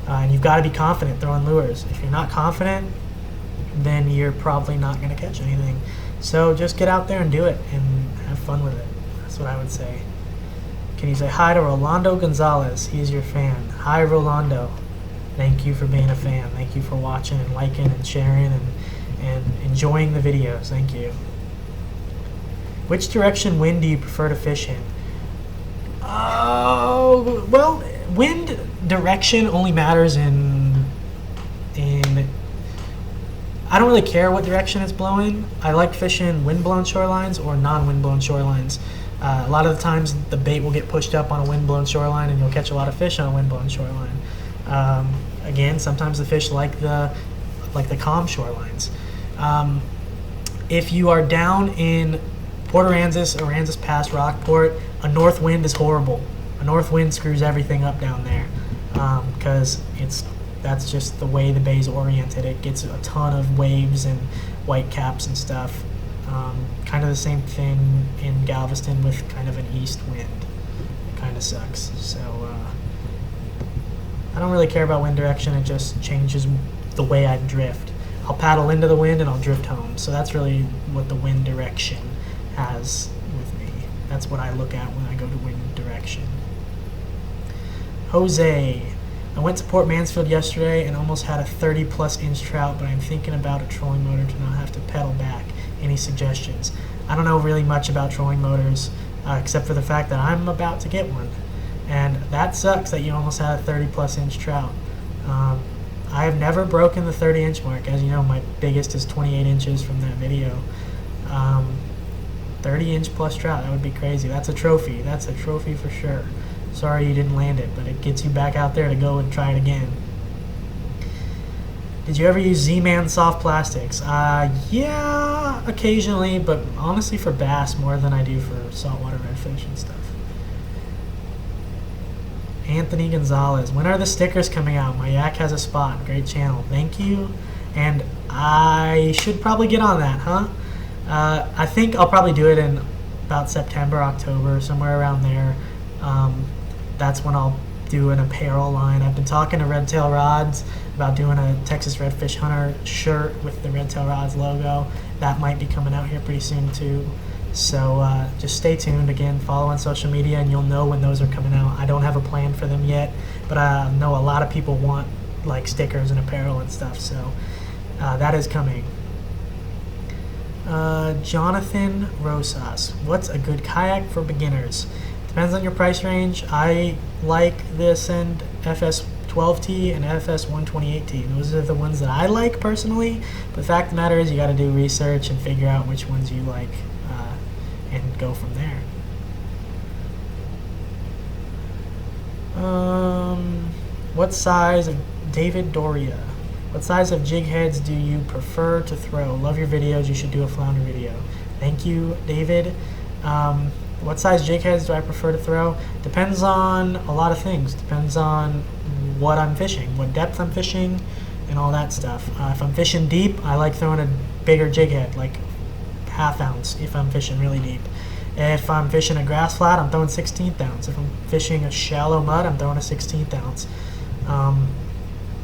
And you've got to be confident throwing lures. If you're not confident, then you're probably not going to catch anything. So just get out there and do it and have fun with it. That's what I would say. Can you say hi to Rolando Gonzalez? He's your fan. Hi, Rolando. Thank you for being a fan. Thank you for watching and liking and sharing and enjoying the videos. Thank you. Which direction wind do you prefer to fish in? Oh, well, wind direction only matters in I don't really care what direction it's blowing. I like fishing wind-blown shorelines or non-wind-blown shorelines. A lot of the times the bait will get pushed up on a wind-blown shoreline and you'll catch a lot of fish on a wind-blown shoreline. Again, sometimes the fish like the calm shorelines. If you are down in Port Aransas, Aransas Pass, Rockport, a north wind is horrible. A north wind screws everything up down there because that's just the way the bay's oriented. It gets a ton of waves and white caps and stuff. Kind of the same thing in Galveston with kind of an east wind. It kind of sucks. So I don't really care about wind direction. It just changes the way I drift. I'll paddle into the wind and I'll drift home. So that's really what the wind direction has with me. That's what I look at when I go to wind direction. Jose, I went to Port Mansfield yesterday and almost had a 30-plus inch trout, but I'm thinking about a trolling motor to not have to pedal back. Any suggestions? I don't know really much about trolling motors, except for the fact that I'm about to get one. And that sucks that you almost had a 30-plus inch trout. I have never broken the 30-inch mark. As you know, my biggest is 28 inches from that video. 30-inch plus trout, that would be crazy. That's a trophy. That's a trophy for sure. Sorry you didn't land it, but it gets you back out there to go and try it again. Did you ever use Z-Man soft plastics? Yeah, occasionally, but honestly for bass more than I do for saltwater redfish and stuff. Anthony Gonzalez, when are the stickers coming out? My yak has a spot. Great channel. Thank you. And I should probably get on that, huh? I think I'll probably do it in about September, October, somewhere around there. That's when I'll do an apparel line. I've been talking to Red Tail Rods about doing a Texas Redfish Hunter shirt with the Red Tail Rods logo. That might be coming out here pretty soon too. So just stay tuned. Again, follow on social media and you'll know when those are coming out. I don't have a plan for them yet, but I know a lot of people want like stickers and apparel and stuff, so that is coming. Jonathan Rosas, what's a good kayak for beginners? Depends on your price range. I like the Ascend FS12T and FS128T. Those are the ones that I like personally. But the fact of the matter is you got to do research and figure out which ones you like and go from there. What size of David Doria? What size of jig heads do you prefer to throw? Love your videos. You should do a flounder video. Thank you, David. What size jig heads do I prefer to throw? Depends on a lot of things. Depends on what I'm fishing, what depth I'm fishing, and all that stuff. If I'm fishing deep, I like throwing a bigger jig head, like ½ ounce if I'm fishing really deep. If I'm fishing a grass flat, I'm throwing 1/16 ounce. If I'm fishing a shallow mud, I'm throwing a 1/16 ounce.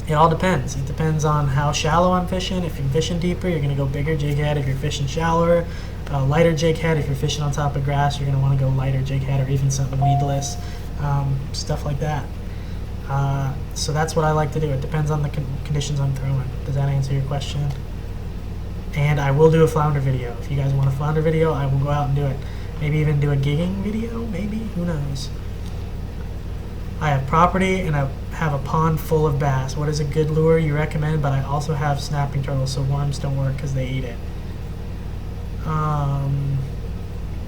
It all depends. It depends on how shallow I'm fishing. If you're fishing deeper, you're going to go bigger jig head. If you're fishing shallower, lighter jig head. If you're fishing on top of grass, you're going to want to go lighter jig head or even something weedless. stuff like that. So that's what I like to do. It depends on the conditions I'm throwing. Does that answer your question? And I will do a flounder video. If you guys want a flounder video, I will go out and do it. Maybe even do a gigging video, maybe? Who knows? I have property and I have a pond full of bass. What is a good lure you recommend? But I also have snapping turtles, so worms don't work because they eat it.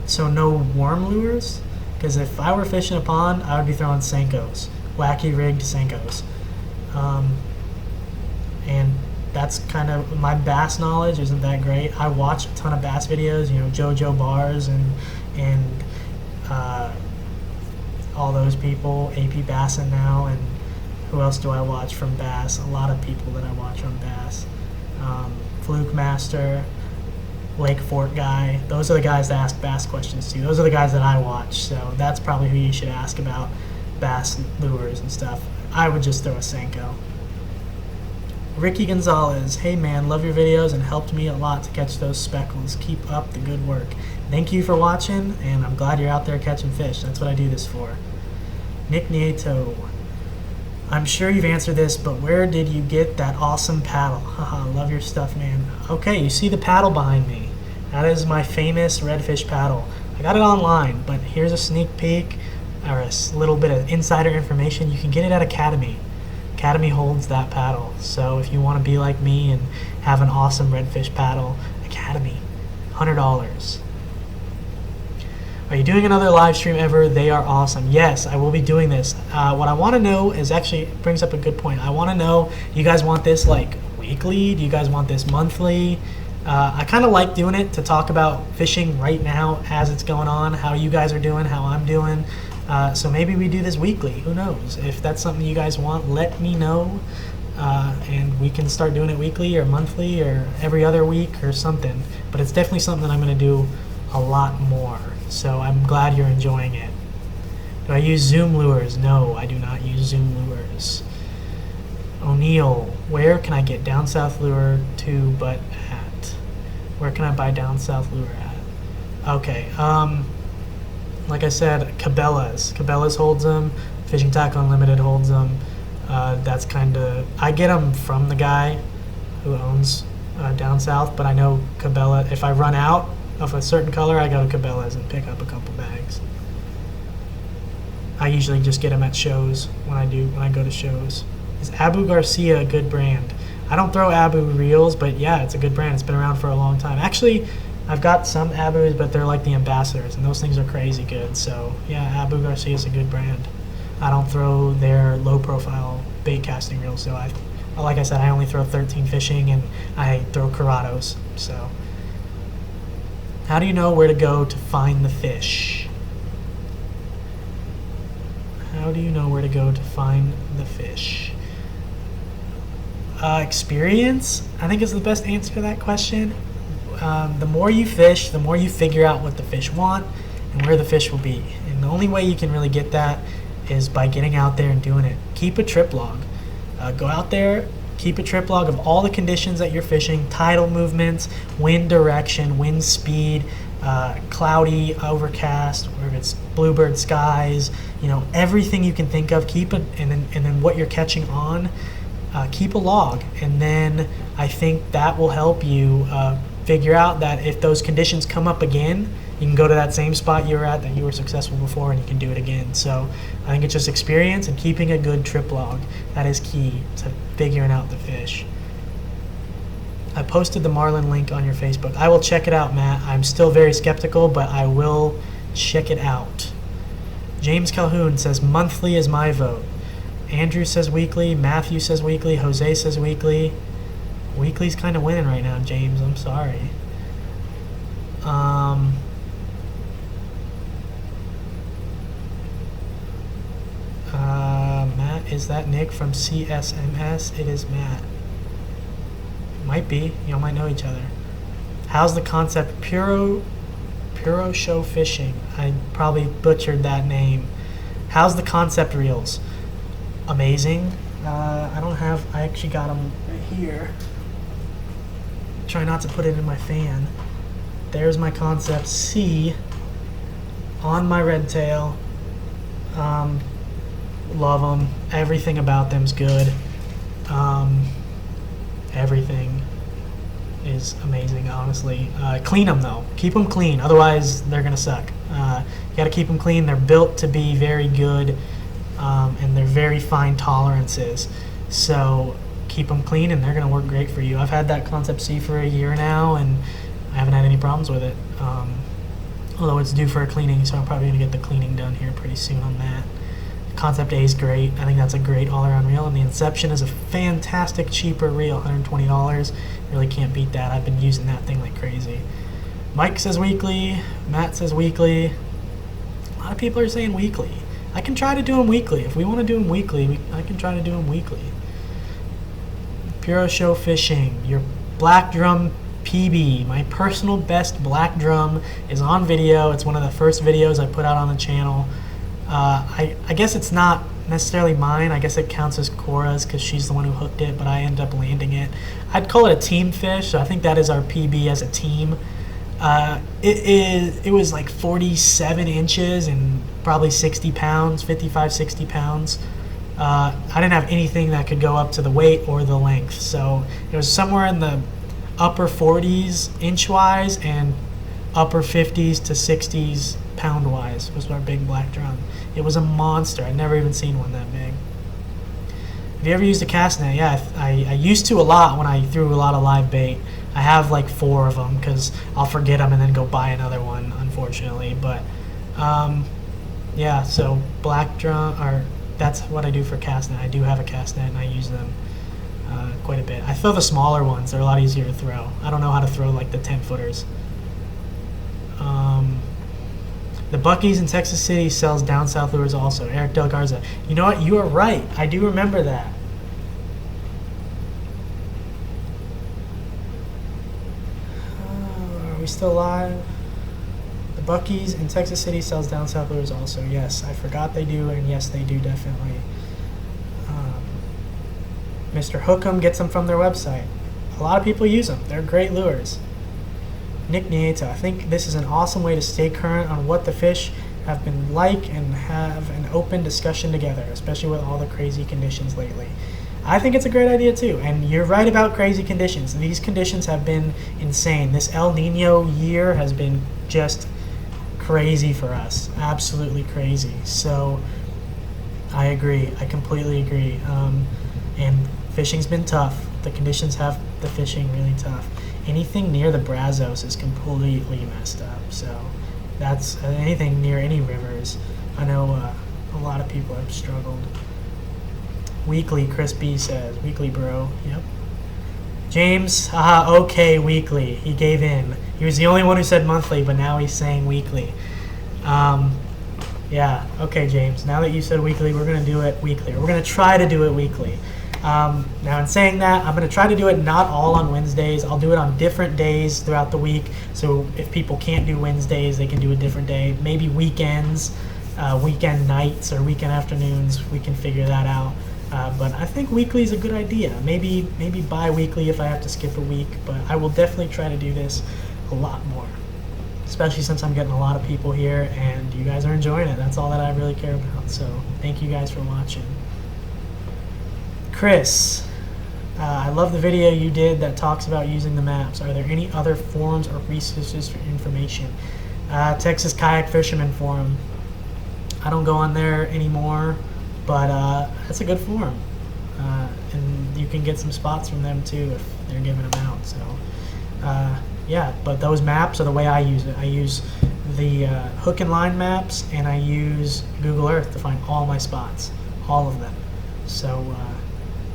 So no worm lures? Because if I were fishing a pond, I would be throwing Senkos. Wacky rigged Senkos. And that's kind of, my bass knowledge isn't that great. I watch a ton of bass videos, you know, JoJo Bars and all those people, AP Bassin now, and who else do I watch from bass? A lot of people that I watch from bass. Fluke Master, Lake Fort guy. Those are the guys that ask bass questions too. Those are the guys that I watch, so that's probably who you should ask about bass lures and stuff. I would just throw a Senko. Ricky Gonzalez, hey man, love your videos and helped me a lot to catch those speckles. Keep up the good work. Thank you for watching, and I'm glad you're out there catching fish. That's what I do this for. Nick Nieto, I'm sure you've answered this, but where did you get that awesome paddle? Haha, love your stuff, man. Okay, you see the paddle behind me. That is my famous Redfish paddle. I got it online, but here's a sneak peek, or a little bit of insider information. You can get it at Academy. Academy holds that paddle. So if you want to be like me and have an awesome Redfish paddle, Academy, $100. Are you doing another live stream ever? They are awesome. Yes, I will be doing this. What I want to know is, actually brings up a good point. I want to know, do you guys want this like weekly? Do you guys want this monthly? I kind of like doing it to talk about fishing right now as it's going on, how you guys are doing, how I'm doing. So maybe we do this weekly. Who knows? If that's something you guys want, let me know. And we can start doing it weekly or monthly or every other week or something. But it's definitely something that I'm going to do a lot more. So I'm glad you're enjoying it. Do I use Zoom lures? No, I do not use Zoom lures. O'Neill, where can I get down south lure to but at? Where can I buy down south lure at? Okay, like I said, Cabela's. Cabela's holds them. Fishing Tackle Unlimited holds them. That's kind of, I get them from the guy who owns Down South, but I know Cabela, if I run out of a certain color, I go to Cabela's and pick up a couple bags. I usually just get them at shows when I go to shows. Is Abu Garcia a good brand? I don't throw Abu reels, but yeah, it's a good brand. It's been around for a long time. Actually, I've got some Abus, but they're like the ambassadors, and those things are crazy good. So yeah, Abu Garcia is a good brand. I don't throw their low-profile bait casting reels, so like I said, I only throw 13 fishing, and I throw Corrados. So, how do you know where to go to find the fish? How do you know where to go to find the fish? Experience, I think, is the best answer to that question. The more you fish, the more you figure out what the fish want and where the fish will be. And the only way you can really get that is by getting out there and doing it. Keep a trip log. Go out there, keep a trip log of all the conditions that you're fishing, tidal movements, wind direction, wind speed, cloudy, overcast, or if it's bluebird skies, you know, everything you can think of. Keep it, and then what you're catching on, keep a log, and then I think that will help you figure out that if those conditions come up again, you can go to that same spot you were at that you were successful before, and you can do it again. So I think it's just experience and keeping a good trip log. That is key to figuring out the fish. I posted the Marlin link on your Facebook. I will check it out, Matt. I'm still very skeptical, but I will check it out. James Calhoun says monthly is my vote. Andrew says weekly. Matthew says weekly. Jose says weekly. Weekly's kind of winning right now, James. I'm sorry. Matt, is that Nick from CSMS? It is Matt. Might be. Y'all might know each other. How's the concept Puro Show Fishing? I probably butchered that name. How's the concept reels? Amazing. I actually got them right here. Try not to put it in my fan. There's my concept C on my red tail. Love them. Everything about them's good. Everything is amazing, honestly. Clean them though. Keep them clean, otherwise they're gonna suck. You gotta keep them clean. They're built to be very good, and they're very fine tolerances. So keep them clean, and they're gonna work great for you. I've had that Concept C for a year now, and I haven't had any problems with it. Although it's due for a cleaning, so I'm probably gonna get the cleaning done here pretty soon on that. Concept A is great. I think that's a great all-around reel, and the Inception is a fantastic cheaper reel, $120. Really can't beat that. I've been using that thing like crazy. Mike says weekly. Matt says weekly. A lot of people are saying weekly. I can try to do them weekly. If we want to do them weekly, I can try to do them weekly. Puro Show Fishing. Your black drum PB. My personal best black drum is on video. It's one of the first videos I put out on the channel. I guess it's not necessarily mine. I guess it counts as Cora's because she's the one who hooked it, but I ended up landing it. I'd call it a team fish, so I think that is our PB as a team. It was like 47 inches and probably 60 pounds, 55, 60 pounds. I didn't have anything that could go up to the weight or the length, so it was somewhere in the upper 40s inch-wise and upper 50s to 60s pound-wise was our big black drum. It was a monster. I'd never even seen one that big. Have you ever used a cast net? Yeah, I used to a lot when I threw a lot of live bait. I have like 4 of them because I'll forget them and then go buy another one, unfortunately. But yeah, so black drum, or that's what I do for cast net. I do have a cast net and I use them quite a bit. I throw the smaller ones. They're a lot easier to throw. I don't know how to throw like the 10-footers. The Buc-ee's in Texas City sells down south lures also. Eric Del Garza. You know what? You are right. I do remember that. Are we still live? The Buc-ee's in Texas City sells down south lures also. Yes, I forgot they do, and yes, they do definitely. Mr. Hookem gets them from their website. A lot of people use them. They're great lures. Nick Nieto, I think this is an awesome way to stay current on what the fish have been like and have an open discussion together, especially with all the crazy conditions lately. I think it's a great idea too, and you're right about crazy conditions. These conditions have been insane. This El Nino year has been just crazy for us, absolutely crazy. So I agree, I completely agree. And fishing's been tough. The conditions have the fishing really tough. Anything near the Brazos is completely messed up. So that's anything near any rivers. I know a lot of people have struggled. Weekly, Chris B says. Weekly, bro. Yep. James, okay, weekly. He gave in. He was the only one who said monthly, but now he's saying weekly. Yeah, okay, James. Now that you said weekly, we're going to do it weekly. We're going to try to do it weekly. Now in saying that, I'm going to try to do it not all on Wednesdays. I'll do it on different days throughout the week. So if people can't do Wednesdays, they can do a different day. Maybe weekends, weekend nights, or weekend afternoons. We can figure that out. But I think weekly is a good idea. Maybe bi-weekly if I have to skip a week. But I will definitely try to do this a lot more, especially since I'm getting a lot of people here and you guys are enjoying it. That's all that I really care about. So thank you guys for watching. Chris, I love the video you did that talks about using the maps. Are there any other forums or resources for information? Texas Kayak Fisherman Forum. I don't go on there anymore, but that's a good forum. And you can get some spots from them too if they're giving them out. So yeah, but those maps are the way I use it. I use the hook and line maps, and I use Google Earth to find all my spots, all of them. So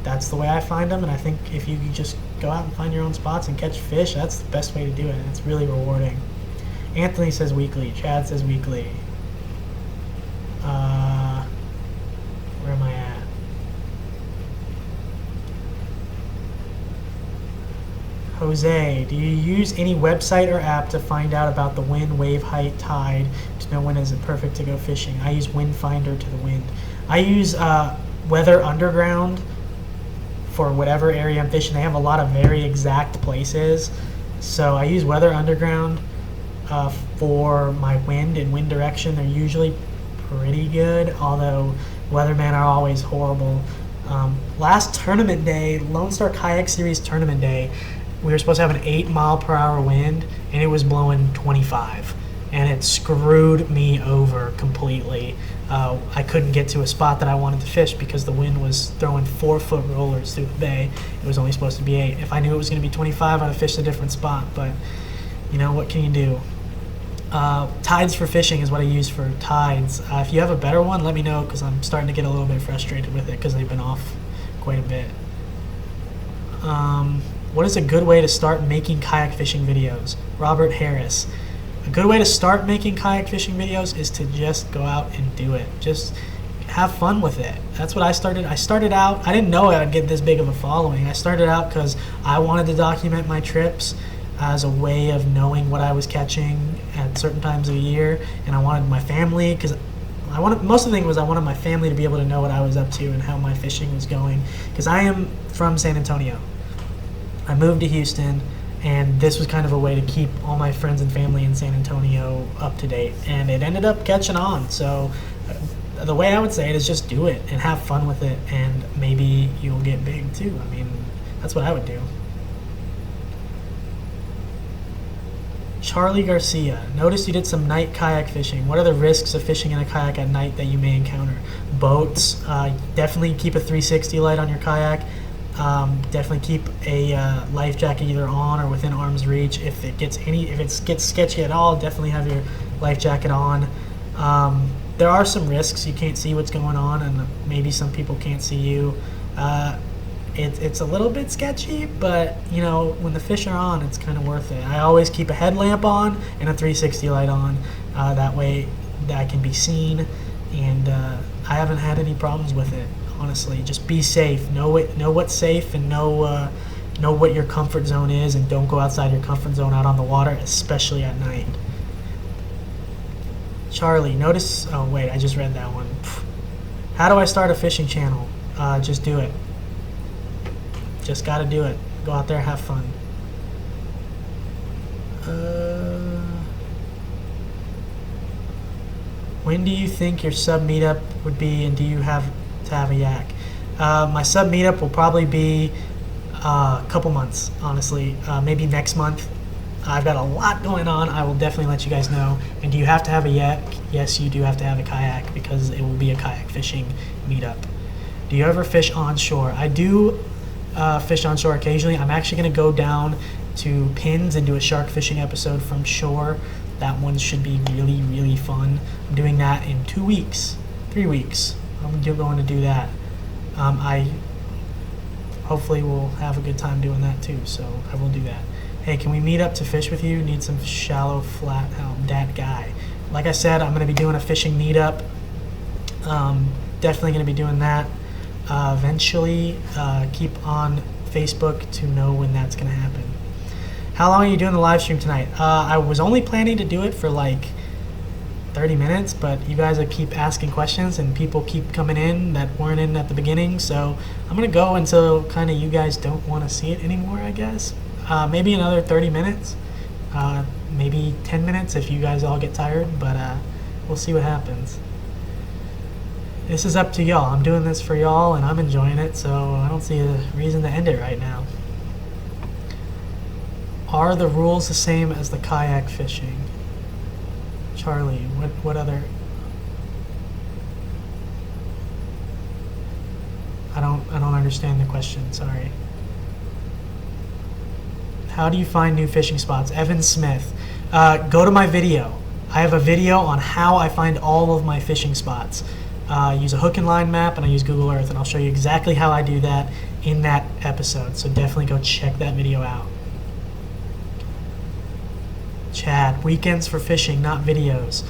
that's the way I find them, and I think if you just go out and find your own spots and catch fish, that's the best way to do it, and it's really rewarding. Anthony says weekly. Chad says weekly. Where am I at? Jose, do you use any website or app to find out about the wind, wave height, tide, to know when is it perfect to go fishing? I use Wind Finder to the Wind. I use Weather Underground for whatever area I'm fishing. They have a lot of very exact places. So I use Weather Underground for my wind and wind direction. They're usually pretty good, although weathermen are always horrible. Last tournament day, Lone Star Kayak Series tournament day, we were supposed to have an 8-mile-per-hour wind, and it was blowing 25, and it screwed me over completely. I couldn't get to a spot that I wanted to fish because the wind was throwing 4-foot rollers through the bay. It was only supposed to be 8. If I knew it was going to be 25, I'd have fished a different spot, but you know, what can you do? Tides for fishing is what I use for tides. If you have a better one, let me know, because I'm starting to get a little bit frustrated with it because they've been off quite a bit. What is a good way to start making kayak fishing videos? Robert Harris. A good way to start making kayak fishing videos is to just go out and do it. Just have fun with it. That's what I started. I started out, I didn't know I'd get this big of a following. I started out because I wanted to document my trips as a way of knowing what I was catching at certain times of the year, and I wanted my family, because most of the thing was I wanted my family to be able to know what I was up to and how my fishing was going, because I am from San Antonio. I moved to Houston, and this was kind of a way to keep all my friends and family in San Antonio up to date, and it ended up catching on. So the way I would say it is just do it and have fun with it, and maybe you'll get big too. I mean, that's what I would do. Charlie Garcia, noticed you did some night kayak fishing. What are the risks of fishing in a kayak at night that you may encounter? Boats, definitely keep a 360 light on your kayak. Definitely keep a life jacket either on or within arm's reach. If it gets sketchy at all, definitely have your life jacket on. There are some risks. You can't see what's going on, and maybe some people can't see you. It's a little bit sketchy, but you know, when the fish are on, it's kind of worth it. I always keep a headlamp on and a 360 light on. That way I can be seen, and I haven't had any problems with it, honestly. Just be safe. Know what's safe, and know what your comfort zone is, and don't go outside your comfort zone out on the water, especially at night. Charlie, notice, oh wait, I just read that one. How do I start a fishing channel? Just do it. Just gotta do it. Go out there, have fun. When do you think your sub meetup would be, and do you have to have a yak? My sub meetup will probably be a couple months, honestly. Maybe next month. I've got a lot going on. I will definitely let you guys know. And do you have to have a yak? Yes, you do have to have a kayak, because it will be a kayak fishing meetup. Do you ever fish onshore? I do fish onshore occasionally. I'm actually going to go down to Pins and do a shark fishing episode from shore. That one should be really, really fun. I'm doing that in 2 weeks, 3 weeks. I'm going to do that. I hopefully will have a good time doing that too, so I will do that. Hey, can we meet up to fish with you? Need some shallow, flat, that guy. Like I said, I'm going to be doing a fishing meetup. Definitely going to be doing that. Eventually, keep on Facebook to know when that's going to happen. How long are you doing the live stream tonight? I was only planning to do it for like 30 minutes, but you guys keep asking questions and people keep coming in that weren't in at the beginning, so I'm going to go until kind of you guys don't want to see it anymore, I guess. Maybe another 30 minutes, maybe 10 minutes if you guys all get tired, but we'll see what happens. This is up to y'all. I'm doing this for y'all, and I'm enjoying it, so I don't see a reason to end it right now. Are the rules the same as the kayak fishing? Charlie, what other? I don't understand the question, sorry. How do you find new fishing spots? Evan Smith. Go to my video. I have a video on how I find all of my fishing spots. I use a hook and line map, and I use Google Earth, and I'll show you exactly how I do that in that episode. So definitely go check that video out. Chad, weekends for fishing, not videos.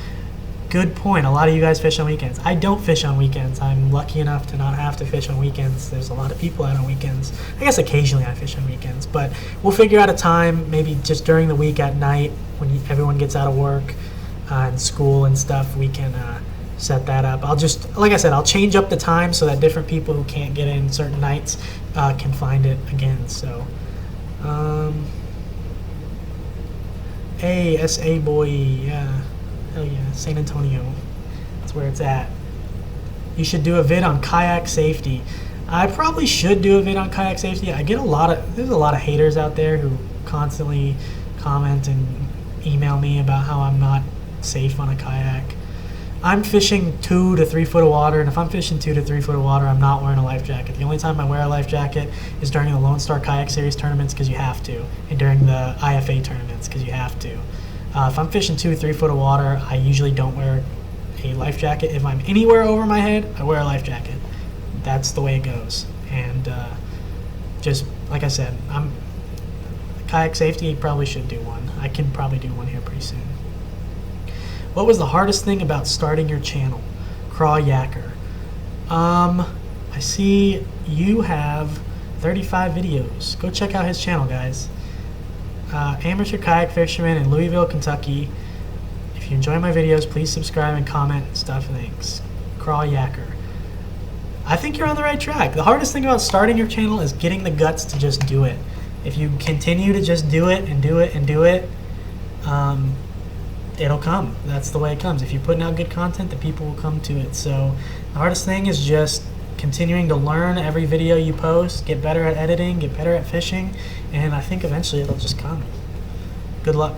Good point. A lot of you guys fish on weekends. I don't fish on weekends. I'm lucky enough to not have to fish on weekends. There's a lot of people out on weekends. I guess occasionally I fish on weekends, but we'll figure out a time, maybe just during the week at night when everyone gets out of work and school and stuff, we can set that up. I'll just, like I said, I'll change up the time so that different people who can't get in certain nights can find it again. So, hey, SA boy, yeah, hell yeah, San Antonio. That's where it's at. You should do a vid on kayak safety. I probably should do a vid on kayak safety. I get there's a lot of haters out there who constantly comment and email me about how I'm not safe on a kayak. I'm fishing 2 to 3 foot of water, and if I'm fishing 2 to 3 foot of water, I'm not wearing a life jacket. The only time I wear a life jacket is during the Lone Star Kayak Series tournaments because you have to, and during the IFA tournaments because you have to. If I'm fishing 2 to 3 foot of water, I usually don't wear a life jacket. If I'm anywhere over my head, I wear a life jacket. That's the way it goes. And just like I said, kayak safety, probably should do one. I can probably do one here pretty soon. What was the hardest thing about starting your channel? Craw Yacker. I see you have 35 videos. Go check out his channel, guys. Amateur kayak fisherman in Louisville, Kentucky. If you enjoy my videos, please subscribe and comment and stuff. Thanks. Craw Yacker. I think you're on the right track. The hardest thing about starting your channel is getting the guts to just do it. If you continue to just do it and do it and do it, it'll come. That's the way it comes. If you're putting out good content, the people will come to it. So the hardest thing is just continuing to learn every video you post, get better at editing, get better at fishing, and I think eventually it'll just come. Good luck.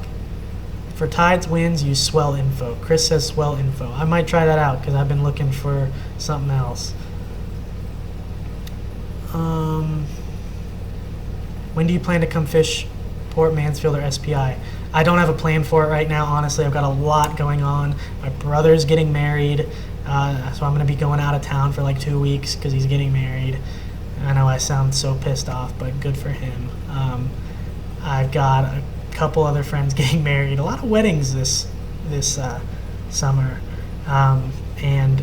For tides, winds, use swell info. Chris says swell info. I might try that out because I've been looking for something else. When do you plan to come fish Port Mansfield or SPI? I don't have a plan for it right now, honestly. I've got a lot going on. My brother's getting married, so I'm going to be going out of town for like 2 weeks because he's getting married. I know I sound so pissed off, but good for him. I've got a couple other friends getting married. A lot of weddings this summer, and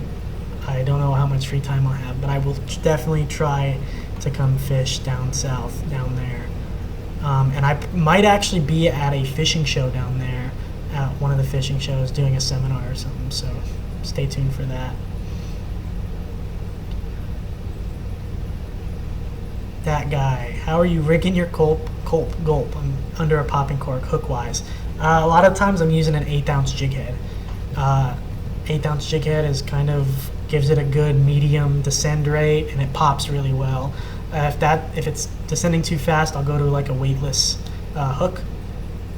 I don't know how much free time I'll have, but I will definitely try to come fish down south, down there. And I might actually be at a fishing show down there, at one of the fishing shows, doing a seminar or something, so stay tuned for that. That guy, how are you rigging your gulp under a popping cork hook-wise? A lot of times I'm using an 1/8 ounce jig head. 1/8 ounce jig head is kind of gives it a good medium descend rate, and it pops really well. If it's descending too fast, I'll go to like a weightless hook,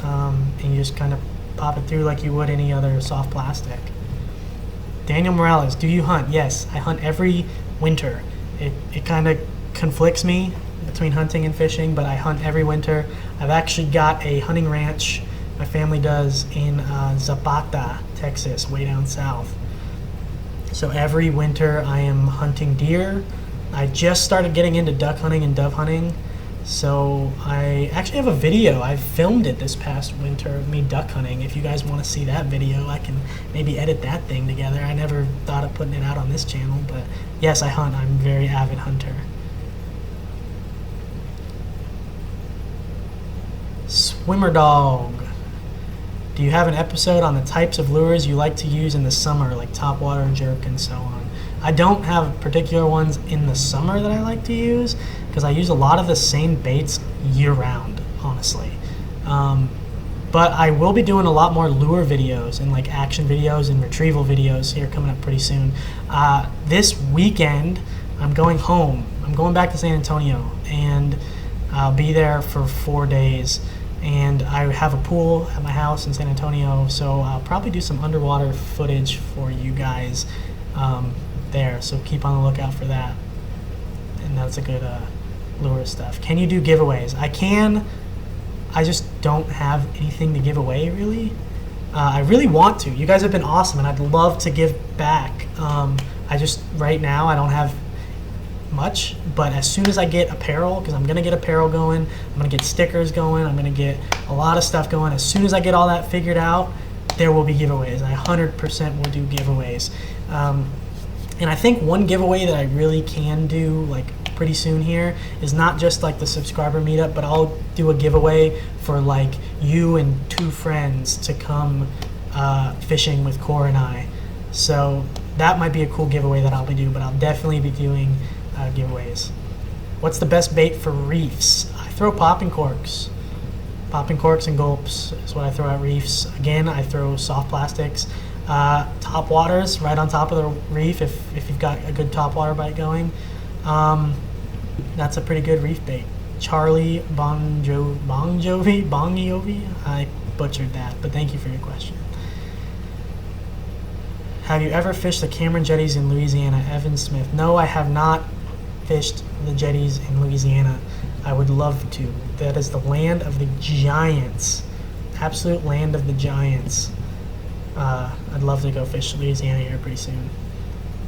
and you just kind of pop it through like you would any other soft plastic. Daniel Morales, do you hunt? Yes, I hunt every winter. It kind of conflicts me between hunting and fishing, but I hunt every winter. I've actually got a hunting ranch, my family does, in Zapata, Texas, way down south. So every winter I am hunting deer. I just started getting into duck hunting and dove hunting, so I actually have a video. I filmed it this past winter of me duck hunting. If you guys want to see that video, I can maybe edit that thing together. I never thought of putting it out on this channel, but yes, I hunt. I'm a very avid hunter. Swimmer Dog. Do you have an episode on the types of lures you like to use in the summer, like topwater, jerk, and so on? I don't have particular ones in the summer that I like to use because I use a lot of the same baits year-round, honestly. But I will be doing a lot more lure videos and like action videos and retrieval videos here coming up pretty soon. This weekend, I'm going home. I'm going back to San Antonio, and I'll be there for 4 days. And I have a pool at my house in San Antonio, so I'll probably do some underwater footage for you guys there. So keep on the lookout for that. And that's a good lure stuff. Can you do giveaways? I can. I just don't have anything to give away, really. I really want to. You guys have been awesome, and I'd love to give back. I just, right now, I don't have much, but as soon as I get apparel, because I'm going to get apparel going, I'm going to get stickers going, I'm going to get a lot of stuff going. As soon as I get all that figured out, there will be giveaways. I 100% will do giveaways. And I think one giveaway that I really can do like pretty soon here is not just like the subscriber meetup, but I'll do a giveaway for like you and 2 friends to come fishing with Cor and I. So that might be a cool giveaway that I'll be doing, but I'll definitely be doing giveaways. What's the best bait for reefs? I throw popping corks. Popping corks and gulps is what I throw at reefs. Again, I throw soft plastics. top waters right on top of the reef if you've got a good top water bite going. That's a pretty good reef bait. Charlie Bongiovi? I butchered that, but thank you for your question. Have you ever fished the Cameron jetties in Louisiana? Evan Smith. No, I have not fished the jetties in Louisiana. I would love to. That is the land of the giants. Absolute land of the giants. I'd love to go fish Louisiana here pretty soon.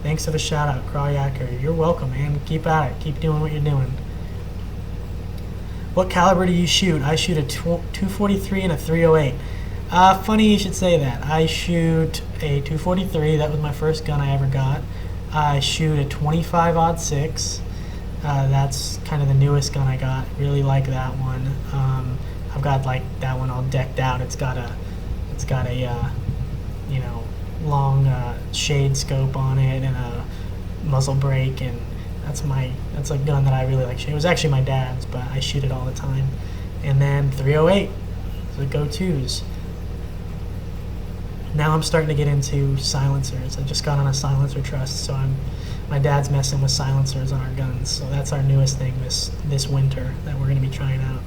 Thanks for the shout out, Crawyacker. You're welcome, man. Keep at it. Keep doing what you're doing. What caliber do you shoot? I shoot a 243 and a 308. Funny you should say that. I shoot a 243. That was my first gun I ever got. I shoot a 25-06. That's kind of the newest gun I got. Really like that one. I've got like that one all decked out. It's got a you know, long shade scope on it and a muzzle brake, and that's a gun that I really like. It was actually my dad's, but I shoot it all the time. And then 308, the go-tos. Now I'm starting to get into silencers. I just got on a silencer trust, so my dad's messing with silencers on our guns. So that's our newest thing this winter that we're going to be trying out.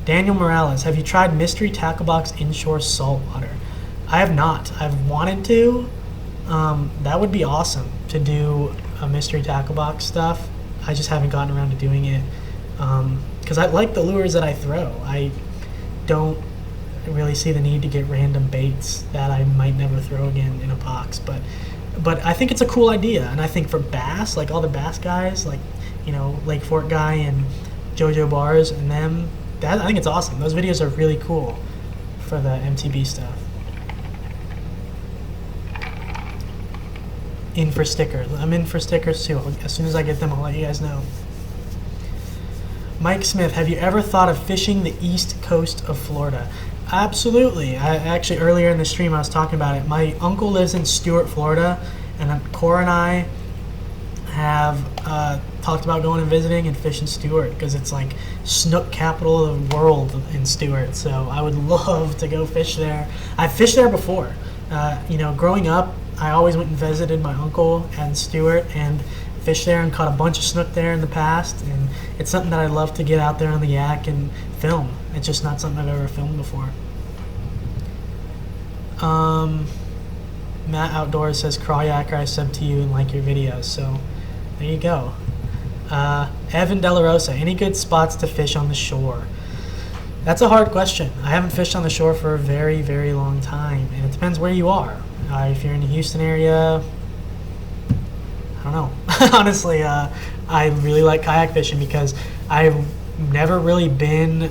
Daniel Morales, have you tried Mystery Tackle Box Inshore Saltwater? I have not. I've wanted to. That would be awesome to do a Mystery Tackle Box stuff. I just haven't gotten around to doing it because I like the lures that I throw. I don't really see the need to get random baits that I might never throw again in a box, but I think it's a cool idea. And I think for bass, like all the bass guys, like, you know, Lake Fork guy and JoJo Bars and them, I think it's awesome. Those videos are really cool for the MTB stuff. In for stickers. I'm in for stickers too. As soon as I get them, I'll let you guys know. Mike Smith, have you ever thought of fishing the east coast of Florida? Absolutely. Actually, earlier in the stream, I was talking about it. My uncle lives in Stuart, Florida, and Cora and I have talked about going and visiting and fishing Stuart because it's like snook capital of the world in Stuart. So I would love to go fish there. I've fished there before. You know, growing up, I always went and visited my uncle and Stuart and fished there and caught a bunch of snook there in the past. And it's something that I'd love to get out there on the yak and film. It's just not something I've ever filmed before. Matt Outdoors says, Crawyacker, I sub to you and like your videos. So there you go. Evan De La Rosa, any good spots to fish on the shore? That's a hard question. I haven't fished on the shore for a very, very long time, and it depends where you are. If you're in the Houston area, I don't know. Honestly, I really like kayak fishing because I've never really been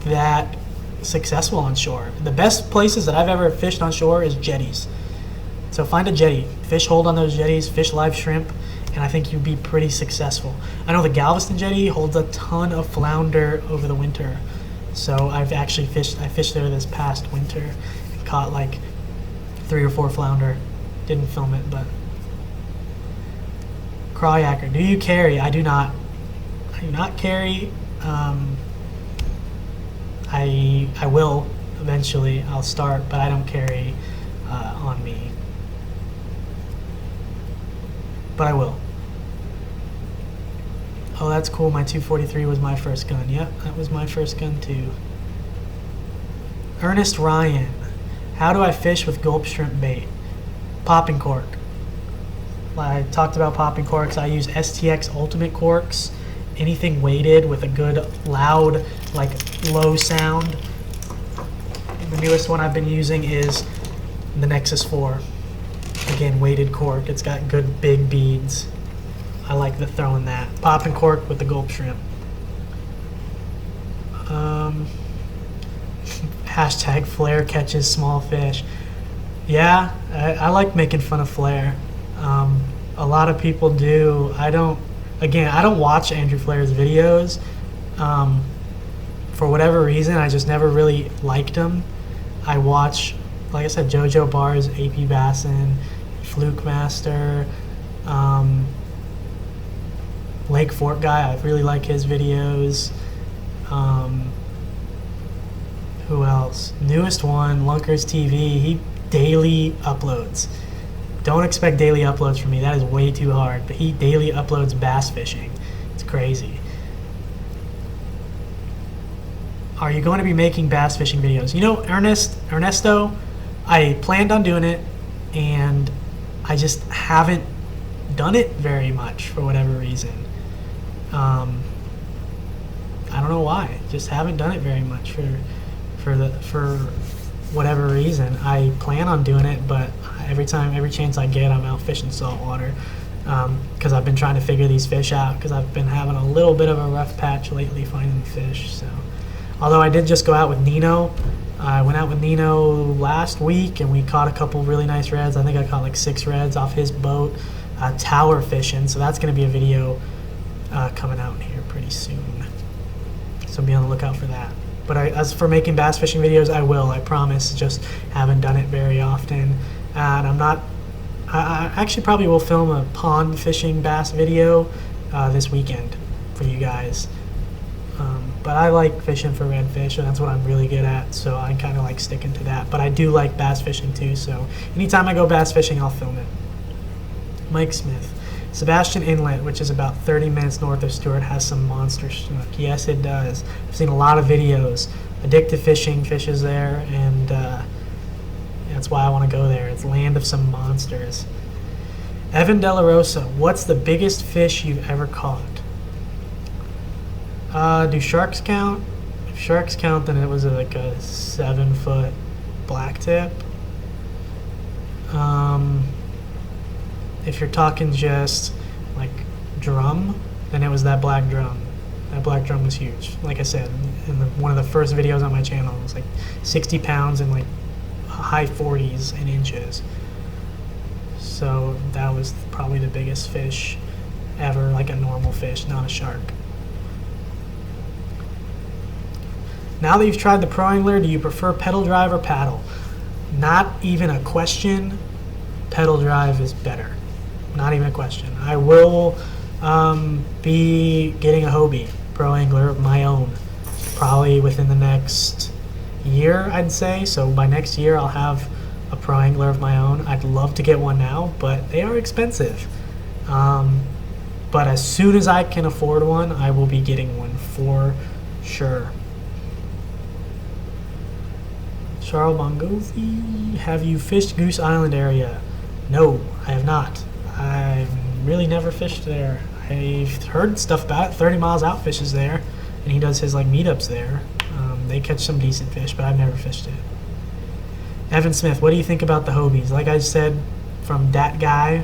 that successful on shore. The best places that I've ever fished on shore is jetties. So find a jetty, fish hold on those jetties, fish live shrimp, and I think you'd be pretty successful. I know the Galveston jetty holds a ton of flounder over the winter. So I fished there this past winter and caught like 3 or 4 flounder. Didn't film it, but. Crawyacker, do you carry? I do not. I do not carry. I will eventually. I'll start, but I don't carry on me. But I will. Oh, that's cool. My 243 was my first gun. Yep, that was my first gun too. Ernest Ryan, how do I fish with gulp shrimp bait? Popping cork. I talked about popping corks. I use STX Ultimate corks. Anything weighted with a good loud, like low sound. The newest one I've been using is the Nexus 4. Again, weighted cork. It's got good big beads. I like throwing that. Popping cork with the gulp shrimp. Hashtag flare catches small fish. Yeah, I like making fun of flare. A lot of people do. I don't watch Andrew Flair's videos. For whatever reason, I just never really liked him. I watch, like I said, JoJo Bars, AP Bassin, Fluke Master, Lake Fork guy. I really like his videos. Who else? Newest one, Lunkers TV. daily uploads. Don't expect daily uploads from me. That is way too hard. But he daily uploads bass fishing. It's crazy. Are you going to be making bass fishing videos? You know, Ernesto, I planned on doing it, and I just haven't done it very much for whatever reason. I don't know why. Just haven't done it very much for whatever reason. I plan on doing it, but every chance I get, I'm out fishing saltwater because I've been trying to figure these fish out because I've been having a little bit of a rough patch lately finding fish. So, although I did just go out with Nino. I went out with Nino last week and we caught a couple really nice reds. I think I caught like 6 reds off his boat, tower fishing. So that's going to be a video coming out here pretty soon. So be on the lookout for that. But as for making bass fishing videos, I will. I promise. Just haven't done it very often. And I'm not. I actually probably will film a pond fishing bass video this weekend for you guys. But I like fishing for redfish, and that's what I'm really good at. So I kind of like sticking to that. But I do like bass fishing too. So anytime I go bass fishing, I'll film it. Mike Smith. Sebastian Inlet, which is about 30 minutes north of Stuart, has some monster snook. Yes, it does. I've seen a lot of videos. Addictive Fishing fishes there, and that's why I want to go there. It's land of some monsters. Evan De La Rosa, what's the biggest fish you've ever caught? Do sharks count? If sharks count, then it was like a 7-foot blacktip. If you're talking just like drum, then it was that black drum. That black drum was huge. Like I said, in one of the first videos on my channel, it was like 60 pounds and like high 40s in inches. So that was probably the biggest fish ever, like a normal fish, not a shark. Now that you've tried the Pro Angler, do you prefer pedal drive or paddle? Not even a question. Pedal drive is better. Not even a question. I will be getting a Hobie Pro Angler of my own probably within the next year, I'd say. So by next year, I'll have a Pro Angler of my own. I'd love to get one now, but they are expensive. But as soon as I can afford one, I will be getting one for sure. Charles Bongozi, have you fished Goose Island area? No, I have not. I've really never fished there. I've heard stuff about it. 30 Miles Out fishes there, and he does his like meetups there. They catch some decent fish, but I've never fished it. Evan Smith, what do you think about the Hobies? Like I said, from that guy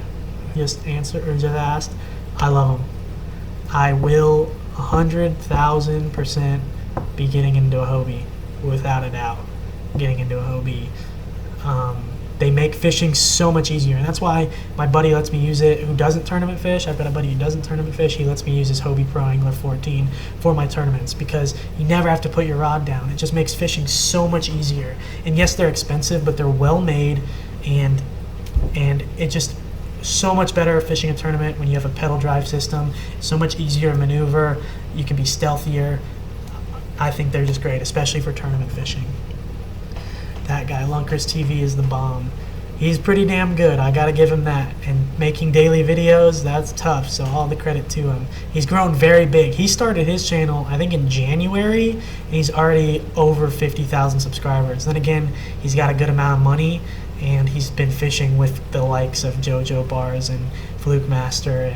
just asked, I love them. I will 100,000% be getting into a Hobie, without a doubt. Getting into a Hobie. They make fishing so much easier, and that's why my buddy lets me use it who doesn't tournament fish. I've got a buddy who doesn't tournament fish. He lets me use his Hobie Pro Angler 14 for my tournaments because you never have to put your rod down. It just makes fishing so much easier. And yes, they're expensive, but they're well made, and it just so much better fishing a tournament when you have a pedal drive system. So much easier to maneuver. You can be stealthier. I think they're just great, especially for tournament fishing. That guy, Lunkers TV, is the bomb. He's pretty damn good. I gotta give him that. And making daily videos, that's tough. So all the credit to him. He's grown very big. He started his channel, I think, in January, and he's already over 50,000 subscribers. Then again, he's got a good amount of money, and he's been fishing with the likes of JoJo Bars and Fluke Master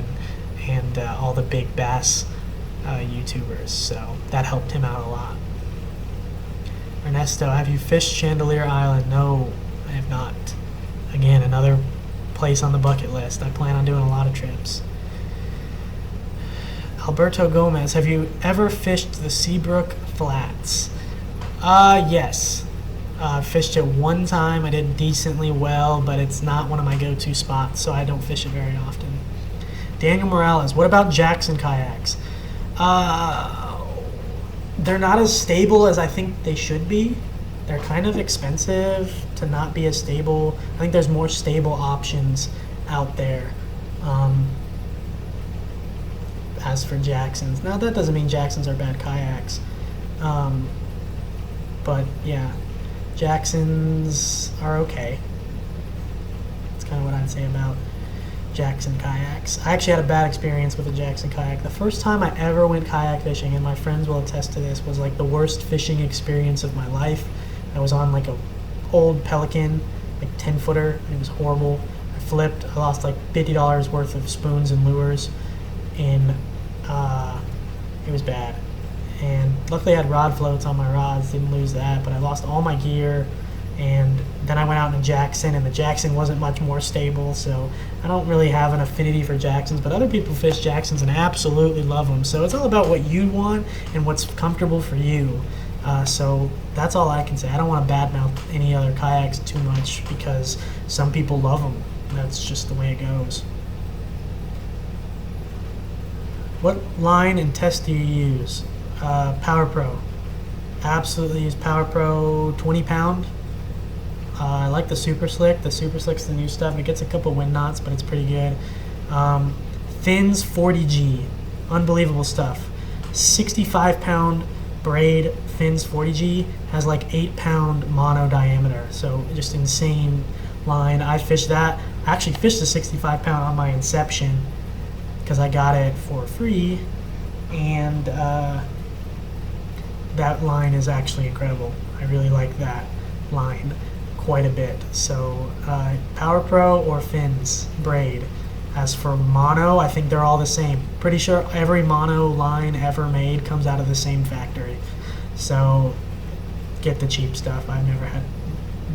and all the big bass YouTubers. So that helped him out a lot. Ernesto, have you fished Chandelier Island? No, I have not. Again, another place on the bucket list. I plan on doing a lot of trips. Alberto Gomez, have you ever fished the Seabrook Flats? Yes. Fished it one time. I did decently well, but it's not one of my go-to spots, so I don't fish it very often. Daniel Morales, what about Jackson kayaks? They're not as stable as I think they should be. They're kind of expensive to not be as stable. I think there's more stable options out there as for Jacksons. Now, that doesn't mean Jacksons are bad kayaks. But, yeah, Jacksons are okay. kind of what I'd say about Jackson kayaks. I actually had a bad experience with a Jackson kayak. The first time I ever went kayak fishing, and my friends will attest to this, was like the worst fishing experience of my life. I was on like a old Pelican, like 10-footer, and it was horrible. I flipped. I lost like $50 worth of spoons and lures, and it was bad. And luckily I had rod floats on my rods, didn't lose that, but I lost all my gear. And then I went out in a Jackson, and the Jackson wasn't much more stable, so I don't really have an affinity for Jacksons, but other people fish Jacksons and absolutely love them. So it's all about what you want and what's comfortable for you. So that's all I can say. I don't want to badmouth any other kayaks too much because some people love them. That's just the way it goes. What line and test do you use? Power Pro. Absolutely use Power Pro 20 pound. I like the Super Slick. The Super Slick's the new stuff. It gets a couple wind knots, but it's pretty good. Fins 40G. Unbelievable stuff. 65 pound braid Fins 40G has like 8 pound mono diameter. So just insane line. I fished that. I actually fished the 65 pound on my inception because I got it for free. And that line is actually incredible. I really like that line quite a bit. So Power Pro or Fins braid. As for mono, I think they're all the same. Pretty sure every mono line ever made comes out of the same factory. So get the cheap stuff. I've never had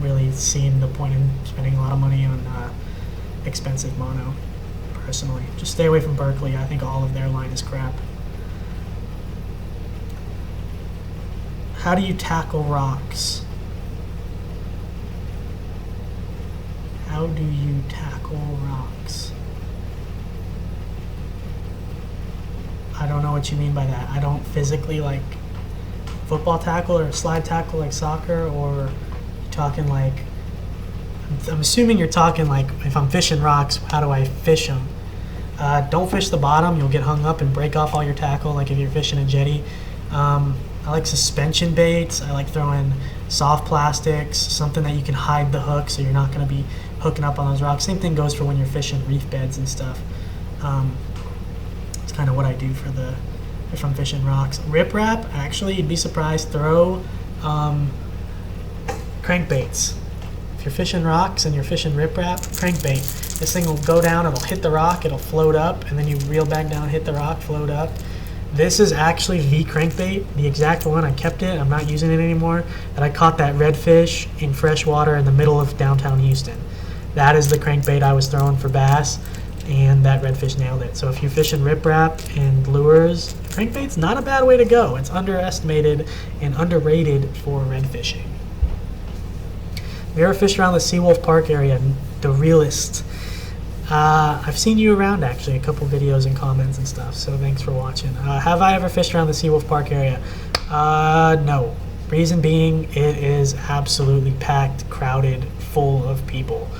really seen the point in spending a lot of money on expensive mono personally. Just stay away from Berkeley. I think all of their line is crap. How do you tackle rocks? How do you tackle rocks? I don't know what you mean by that. I don't physically like football tackle or slide tackle like soccer, or talking like, I'm assuming you're talking like if I'm fishing rocks, how do I fish them? Don't fish the bottom. You'll get hung up and break off all your tackle like if you're fishing a jetty. I like suspension baits. I like throwing soft plastics, something that you can hide the hook so you're not going to be hooking up on those rocks. Same thing goes for when you're fishing reef beds and stuff. It's kind of what I do if I'm fishing rocks. Riprap, actually, you'd be surprised, throw crankbaits. If you're fishing rocks and you're fishing riprap, crankbait. This thing will go down, it'll hit the rock, it'll float up, and then you reel back down, hit the rock, float up. This is actually the crankbait, the exact one. I kept it. I'm not using it anymore. And I caught that redfish in fresh water in the middle of downtown Houston. That is the crankbait I was throwing for bass, and that redfish nailed it. So if you're fishing riprap and lures, crankbait's not a bad way to go. It's underestimated and underrated for red fishing. Have you ever fished around the Seawolf Park area? The realist. I've seen you around actually, a couple videos and comments and stuff, so thanks for watching. Have I ever fished around the Seawolf Park area? No. Reason being, it is absolutely packed, crowded, full of people.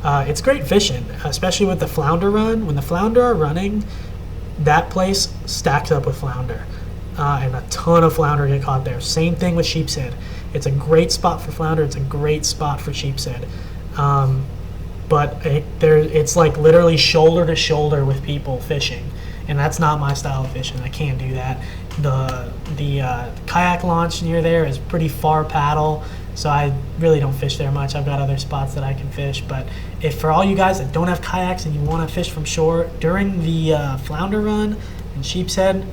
It's great fishing, especially with the flounder run. When the flounder are running, that place stacks up with flounder, and a ton of flounder get caught there. Same thing with sheepshead. It's a great spot for flounder. It's a great spot for sheepshead. But it's like literally shoulder to shoulder with people fishing, and that's not my style of fishing. I can't do that. The kayak launch near there is pretty far paddle, so I really don't fish there much. I've got other spots that I can fish, but if for all you guys that don't have kayaks and you want to fish from shore during the flounder run and sheepshead,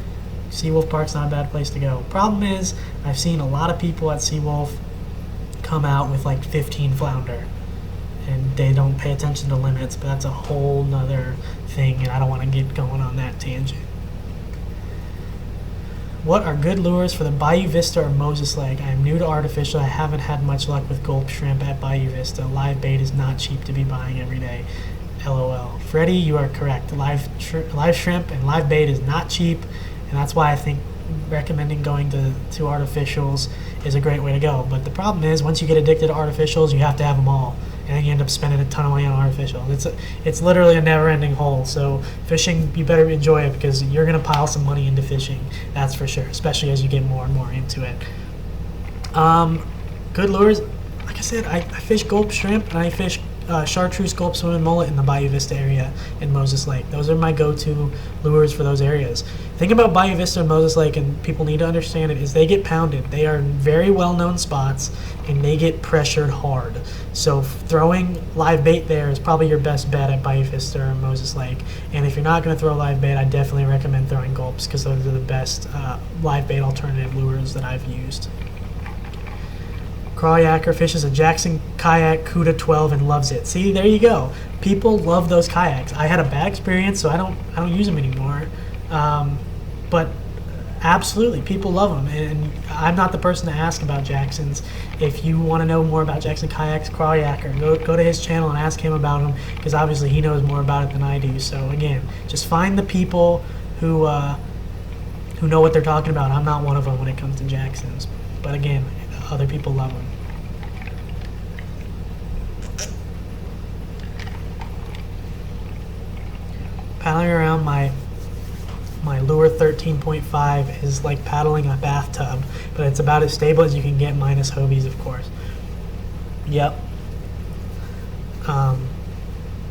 Seawolf Park's not a bad place to go. Problem is, I've seen a lot of people at Seawolf come out with like 15 flounder, and they don't pay attention to limits, but that's a whole nother thing, and I don't want to get going on that tangent. What are good lures for the Bayou Vista or Moses Lake? I am new to artificial. I haven't had much luck with gulp shrimp at Bayou Vista. Live bait is not cheap to be buying every day. LOL. Freddie, you are correct. Live shrimp and live bait is not cheap, and that's why I think recommending going to artificials is a great way to go. But the problem is, once you get addicted to artificials, you have to have them all, and then you end up spending a ton of money on artificial. It's literally a never-ending hole. So fishing, you better enjoy it, because you're going to pile some money into fishing, that's for sure, especially as you get more and more into it. Good lures, like I said, I fish gulp shrimp and I fish chartreuse, gulp, swim, and mullet in the Bayou Vista area in Moses Lake. Those are my go-to lures for those areas. The thing about Bayou Vista and Moses Lake, and people need to understand it, is they get pounded. They are very well-known spots, and they get pressured hard. So throwing live bait there is probably your best bet at Bayou Vista or Moses Lake. And if you're not going to throw live bait, I definitely recommend throwing gulps, because those are the best live bait alternative lures that I've used. Crawyaker fishes a Jackson kayak Cuda 12 and loves it. See, there you go. People love those kayaks. I had a bad experience, so I don't use them anymore. But absolutely, people love them, and I'm not the person to ask about Jacksons. If you want to know more about Jackson kayaks, Crawyaker, go to his channel and ask him about them, because obviously he knows more about it than I do. So again, just find the people who know what they're talking about. I'm not one of them when it comes to Jacksons, but again, other people love them. Paddling around my lure 13.5 is like paddling a bathtub, but it's about as stable as you can get, minus Hobies, of course. Yep.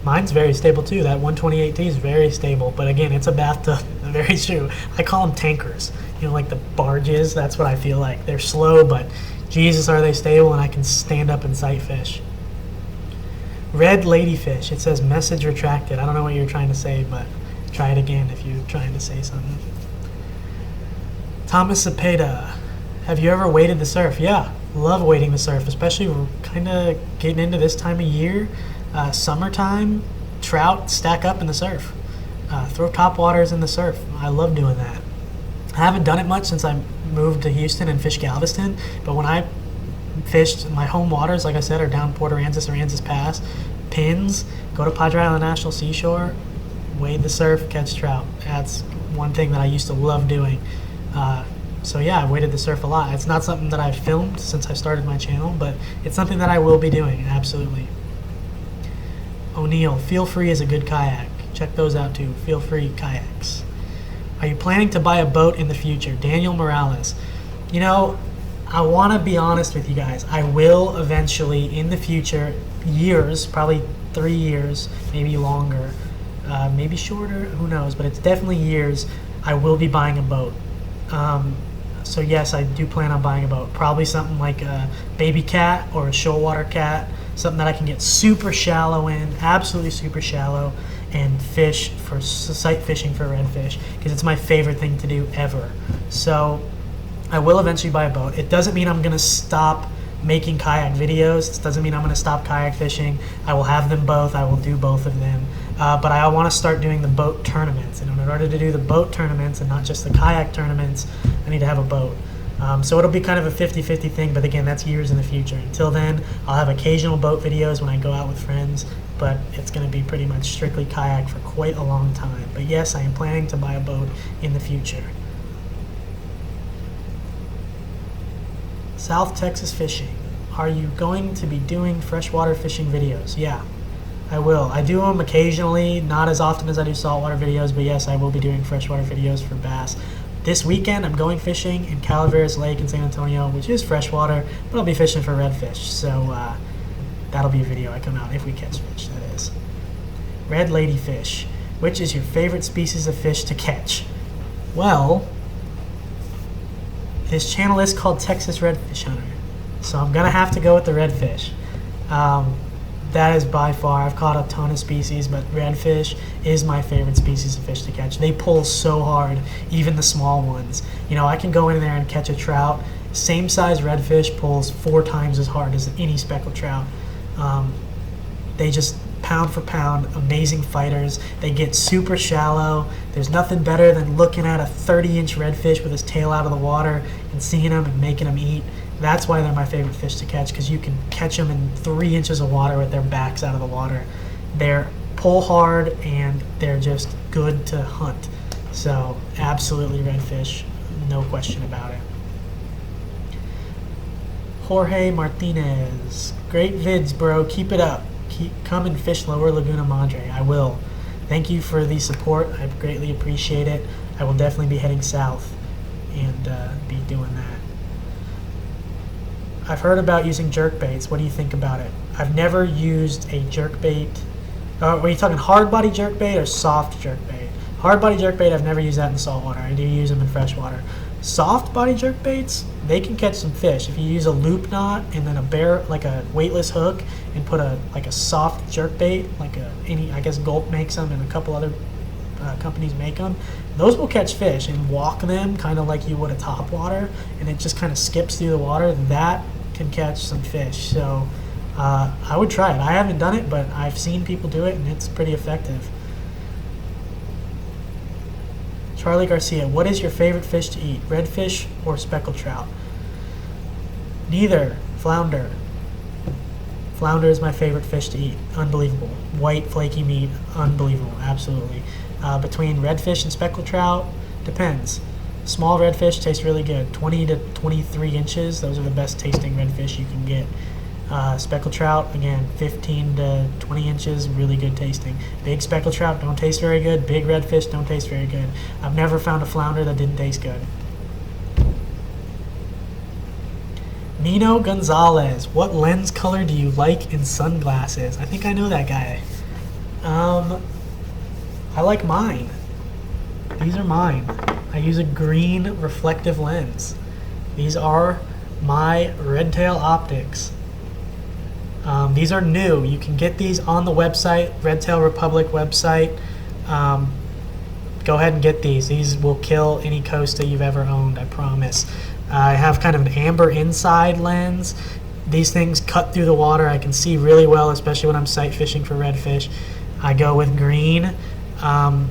Mine's very stable too. That 128T is very stable, but again, it's a bathtub. Very true. I call them tankers. You know, like the barges. That's what I feel like. They're slow, but Jesus, are they stable, and I can stand up and sight fish. Red ladyfish. It says message retracted. I don't know what you're trying to say, but try it again if you're trying to say something. Thomas Cepeda. Have you ever waded the surf? Yeah, love wading the surf, especially we're kind of getting into this time of year. Summertime, trout stack up in the surf. Throw topwaters in the surf. I love doing that. I haven't done it much since I moved to Houston and fished Galveston, but when I fished, my home waters, like I said, are down Port Aransas, Aransas Pass, pins, go to Padre Island National Seashore, wade the surf, catch trout. That's one thing that I used to love doing. So yeah, I waded the surf a lot. It's not something that I've filmed since I started my channel, but it's something that I will be doing, absolutely. O'Neill, Feel Free is a good kayak. Check those out too, Feel Free kayaks. Are you planning to buy a boat in the future? Daniel Morales. You know, I want to be honest with you guys. I will eventually, in the future, years, probably 3 years, maybe longer, maybe shorter, who knows, but it's definitely years, I will be buying a boat. So yes, I do plan on buying a boat. Probably something like a baby cat or a shoalwater cat, something that I can get super shallow in, absolutely super shallow, and fish for sight fishing for redfish, because it's my favorite thing to do ever. So I will eventually buy a boat. It doesn't mean I'm going to stop making kayak videos. It doesn't mean I'm going to stop kayak fishing. I will have them both. I will do both of them. But I want to start doing the boat tournaments. And in order to do the boat tournaments and not just the kayak tournaments, I need to have a boat. So it'll be kind of a 50-50 thing, but again, that's years in the future. Until then, I'll have occasional boat videos when I go out with friends, but it's going to be pretty much strictly kayak for quite a long time. But yes, I am planning to buy a boat in the future. South Texas fishing. Are you going to be doing freshwater fishing videos? Yeah, I will. I do them occasionally, not as often as I do saltwater videos, but yes, I will be doing freshwater videos for bass. This weekend, I'm going fishing in Calaveras Lake in San Antonio, which is freshwater, but I'll be fishing for redfish. So that'll be a video I come out if we catch fish, that is. Red ladyfish. Which is your favorite species of fish to catch? Well, this channel is called Texas Redfish Hunter, so I'm going to have to go with the redfish. That is by far, I've caught a ton of species, but redfish is my favorite species of fish to catch. They pull so hard, even the small ones. You know, I can go in there and catch a trout. Same size redfish pulls 4 times as hard as any speckled trout. They just, pound for pound, amazing fighters. They get super shallow. There's nothing better than looking at a 30-inch redfish with his tail out of the water and seeing him and making him eat. That's why they're my favorite fish to catch, because you can catch them in 3 inches of water with their backs out of the water. They're pull hard and they're just good to hunt. So absolutely redfish, no question about it. Jorge Martinez. Great vids, bro. Keep it up. Come and fish Lower Laguna Madre. I will. Thank you for the support. I greatly appreciate it. I will definitely be heading south and be doing that. I've heard about using jerk baits. What do you think about it? I've never used a jerk bait. Are you talking hard body jerk bait or soft jerk bait? Hard body jerk bait, I've never used that in saltwater. I do use them in freshwater. Soft body jerk baits, they can catch some fish. If you use a loop knot and then like a weightless hook, and put a soft jerk bait, I guess Gulp makes them and a couple other companies make them. Those will catch fish and walk them kind of like you would a topwater, and it just kind of skips through the water. That can catch some fish. So I would try it. I haven't done it, but I've seen people do it, and it's pretty effective. Charlie Garcia, what is your favorite fish to eat? Redfish or speckled trout? Neither. Flounder. Flounder is my favorite fish to eat. Unbelievable. White, flaky meat. Unbelievable. Absolutely. Between redfish and speckled trout, depends. Small redfish taste really good. 20 to 23 inches. Those are the best tasting redfish you can get. Speckled trout, again, 15 to 20 inches, really good tasting. Big speckled trout don't taste very good. Big redfish don't taste very good. I've never found a flounder that didn't taste good. Nino Gonzalez, what lens color do you like in sunglasses? I think I know that guy. I like mine. These are mine. I use a green reflective lens. These are my Redtail optics. These are new. You can get these on the website, Redtail Republic website. Go ahead and get these. These will kill any Costa you've ever owned, I promise. I have kind of an amber inside lens. These things cut through the water. I can see really well, especially when I'm sight fishing for redfish. I go with green.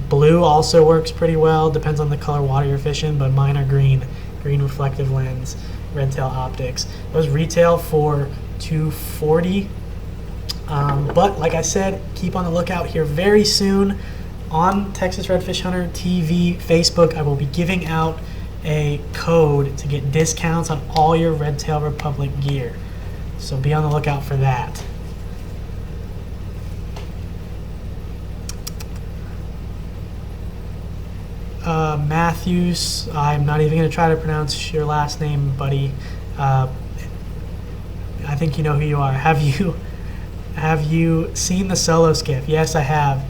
Blue also works pretty well. Depends on the color water you're fishing, but mine are green. Green reflective lens, Redtail optics. Those retail for $240. But like I said, keep on the lookout here very soon on Texas Redfish Hunter TV, Facebook. I will be giving out a code to get discounts on all your Redtail Republic gear. So be on the lookout for that. Matthews, I'm not even going to try to pronounce your last name, buddy. I think you know who you are. Have you seen the solo skiff? Yes, I have.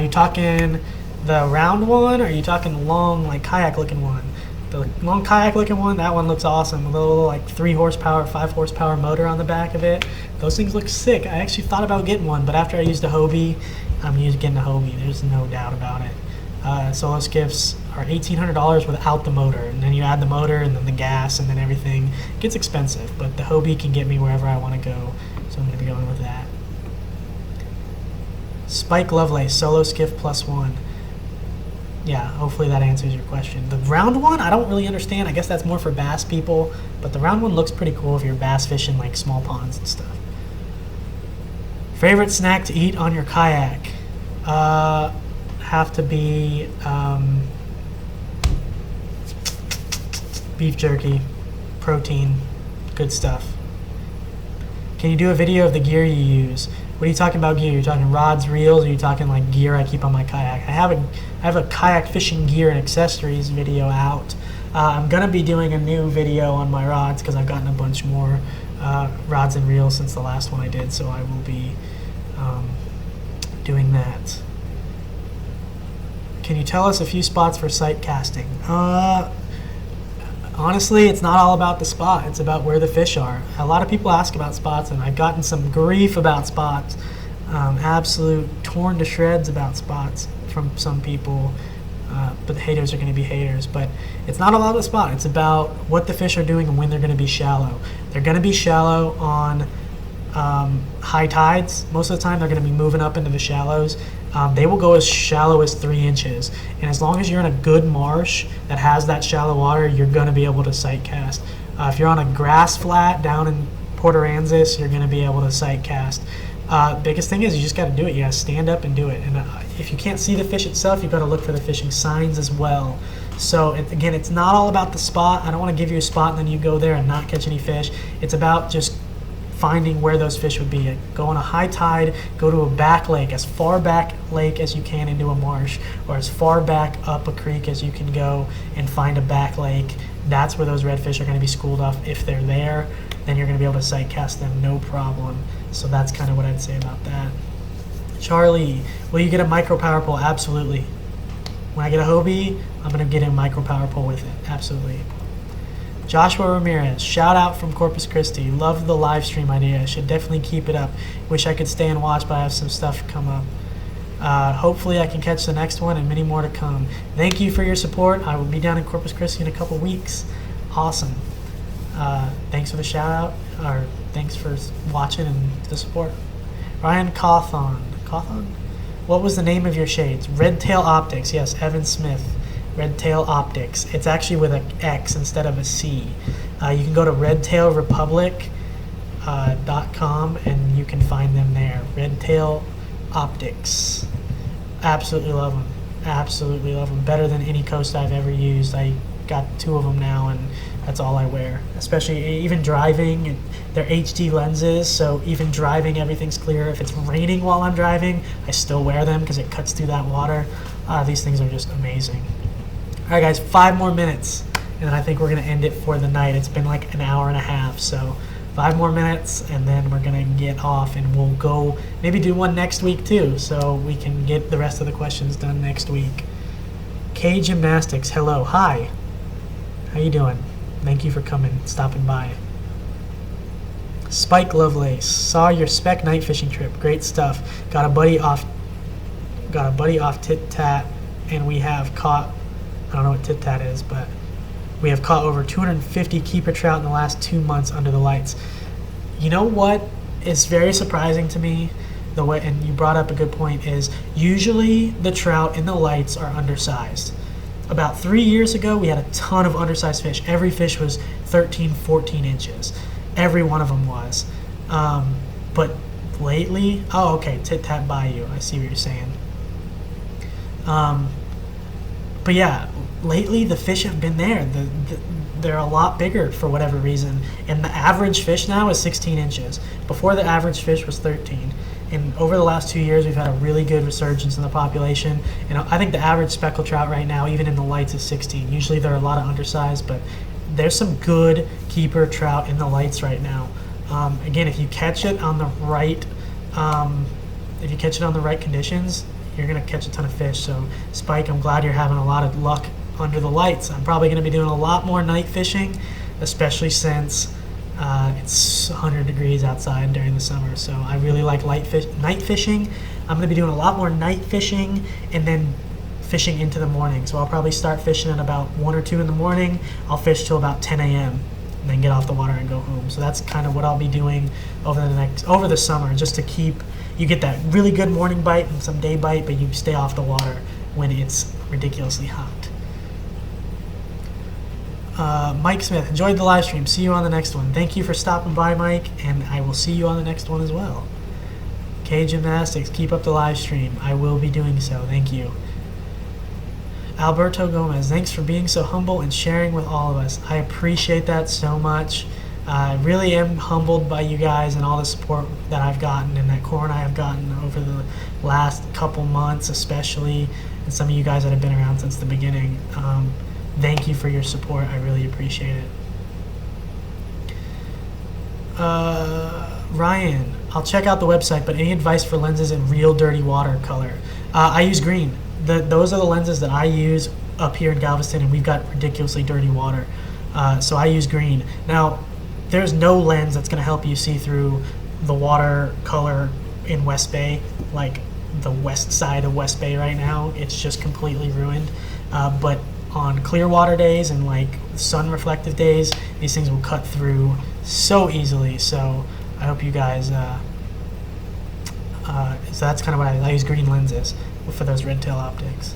You talking the round one, or are you talking the long, like kayak looking one? The long kayak looking one, that one looks awesome. A little like 3 horsepower, 5 horsepower motor on the back of it. Those things look sick. I actually thought about getting one, but after I used a Hobie, I'm getting a Hobie. There's no doubt about it. Solo skiffs are $1,800 without the motor, and then you add the motor and then the gas and then everything. It gets expensive, but the Hobie can get me wherever I want to go, so I'm going to be going with that. Spike Lovelace, solo skiff +1. Yeah, hopefully that answers your question. The round one, I don't really understand. I guess that's more for bass people, but the round one looks pretty cool if you're bass fishing like small ponds and stuff. Favorite snack to eat on your kayak? Have to be beef jerky, protein, good stuff. Can you do a video of the gear you use? What are you talking about gear? Are you talking rods, reels, or are you talking like gear I keep on my kayak? I have a kayak fishing gear and accessories video out. I'm gonna be doing a new video on my rods because I've gotten a bunch more rods and reels since the last one I did, so I will be doing that. Can you tell us a few spots for sight casting? Honestly, it's not all about the spot. It's about where the fish are. A lot of people ask about spots, and I've gotten some grief about spots. Absolute torn to shreds about spots from some people. But the haters are going to be haters. But it's not all about the spot. It's about what the fish are doing and when they're going to be shallow. They're going to be shallow on high tides. Most of the time, they're going to be moving up into the shallows. They will go as shallow as 3 inches, and as long as you're in a good marsh that has that shallow water, you're going to be able to sight cast. If you're on a grass flat down in Port Aransas, you're going to be able to sight cast. Biggest thing is you just got to do it. You got to stand up and do it. And if you can't see the fish itself, you've got to look for the fishing signs as well. So again, it's not all about the spot. I don't want to give you a spot and then you go there and not catch any fish. It's about just finding where those fish would be. Go on a high tide, go to a back lake, as far back lake as you can into a marsh, or as far back up a creek as you can go and find a back lake. That's where those redfish are going to be schooled off. If they're there, then you're going to be able to sight cast them no problem. So that's kind of what I'd say about that. Charlie, will you get a micro power pole? Absolutely. When I get a Hobie, I'm going to get a micro power pole with it. Absolutely. Joshua Ramirez, shout out from Corpus Christi. Love the live stream idea. I should definitely keep it up. Wish I could stay and watch, but I have some stuff come up. Hopefully I can catch the next one and many more to come. Thank you for your support. I will be down in Corpus Christi in a couple weeks. Awesome. Thanks for the shout out, or thanks for watching and the support. Ryan Cawthon. What was the name of your shades? Redtail Optics. Yes, Evan Smith. Redtail Optics. It's actually with an X instead of a C. You can go to redtailrepublic.com and you can find them there. Redtail Optics. Absolutely love them. Absolutely love them. Better than any Coast I've ever used. I got 2 of them now and that's all I wear. Especially even driving. They're HD lenses, so even driving everything's clear. If it's raining while I'm driving, I still wear them because it cuts through that water. These things are just amazing. All right, guys, 5 more minutes, and then I think we're going to end it for the night. It's been like an hour and a half, so 5 more minutes, and then we're going to get off, and we'll go maybe do one next week too, so we can get the rest of the questions done next week. K Gymnastics, hello, hi. How you doing? Thank you for stopping by. Spike Lovelace, saw your spec night fishing trip. Great stuff. Got a buddy off Tit Tat, and we have caught, I don't know what Tit Tat is, but we have caught over 250 keeper trout in the last 2 months under the lights. You know what is very surprising to me, and you brought up a good point, is usually the trout in the lights are undersized. About 3 years ago, we had a ton of undersized fish. Every fish was 13, 14 inches. Every one of them was. But lately, oh, okay, Tit Tat Bayou. I see what you're saying. But yeah, lately the fish have been there. They're a lot bigger for whatever reason. And the average fish now is 16 inches. Before, the average fish was 13. And over the last 2 years, we've had a really good resurgence in the population. And I think the average speckled trout right now, even in the lights, is 16. Usually there are a lot of undersized, but there's some good keeper trout in the lights right now. Again, if you catch it on the right, conditions, you're gonna catch a ton of fish. So Spike, I'm glad you're having a lot of luck under the lights. I'm probably gonna be doing a lot more night fishing, especially since it's 100 degrees outside during the summer. So I really like night fishing. I'm gonna be doing a lot more night fishing and then fishing into the morning. So I'll probably start fishing at about 1 or 2 in the morning. I'll fish till about 10 a.m. and then get off the water and go home. So that's kind of what I'll be doing over the summer, just to keep, you get that really good morning bite and some day bite, but you stay off the water when it's ridiculously hot. Mike Smith, enjoyed the live stream. See you on the next one. Thank you for stopping by, Mike, and I will see you on the next one as well. K Gymnastics, keep up the live stream. I will be doing so. Thank you. Alberto Gomez, thanks for being so humble and sharing with all of us. I appreciate that so much. I really am humbled by you guys and all the support that I've gotten and that Cora and I have gotten over the last couple months especially, and some of you guys that have been around since the beginning. Thank you for your support. I really appreciate it. Ryan, I'll check out the website, but any advice for lenses in real dirty watercolor? I use green. Those are the lenses that I use up here in Galveston, and we've got ridiculously dirty water. So I use green. Now, there's no lens that's going to help you see through the watercolor in West Bay, like the west side of West Bay right now. It's just completely ruined. But on clear water days and like sun reflective days, these things will cut through so easily. So I hope you guys, so that's kind of what I use green lenses for those redtail optics.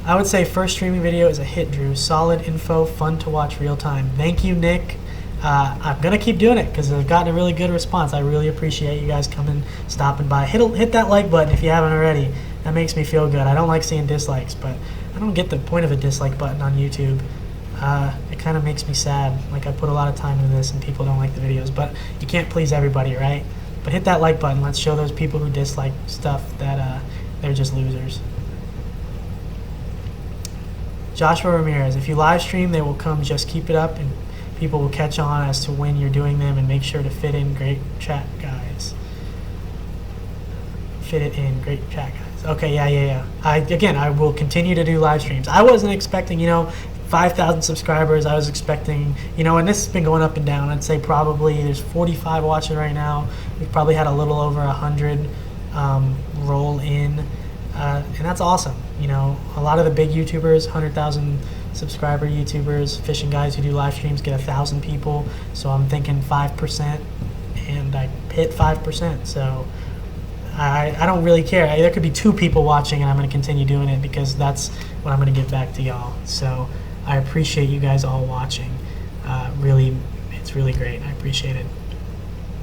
I would say first streaming video is a hit, Drew. Solid info, fun to watch real time. Thank you, Nick. I'm gonna keep doing it because I've gotten a really good response. I really appreciate you guys stopping by. Hit that like button if you haven't already. That makes me feel good. I don't like seeing dislikes, but I don't get the point of a dislike button on YouTube. it kind of makes me sad. Like, I put a lot of time into this and people don't like the videos, but you can't please everybody, right? But hit that like button. Let's show those people who dislike stuff that they're just losers. Joshua Ramirez, if you live stream, they will come. Just keep it up and people will catch on as to when you're doing them, and make sure to fit in. Great chat, guys. Fit it in. Great chat, guys. Okay, yeah. I will continue to do live streams. I wasn't expecting, 5,000 subscribers. I was expecting, and this has been going up and down. I'd say probably there's 45 watching right now. We've probably had a little over 100 roll in, and that's awesome. A lot of the big YouTubers, 100,000 subscriber YouTubers, fishing guys who do live streams get 1,000 people. So I'm thinking 5%, and I hit 5%. So I don't really care. There could be 2 people watching, and I'm going to continue doing it because that's what I'm going to give back to y'all. So I appreciate you guys all watching. Really, it's really great. I appreciate it.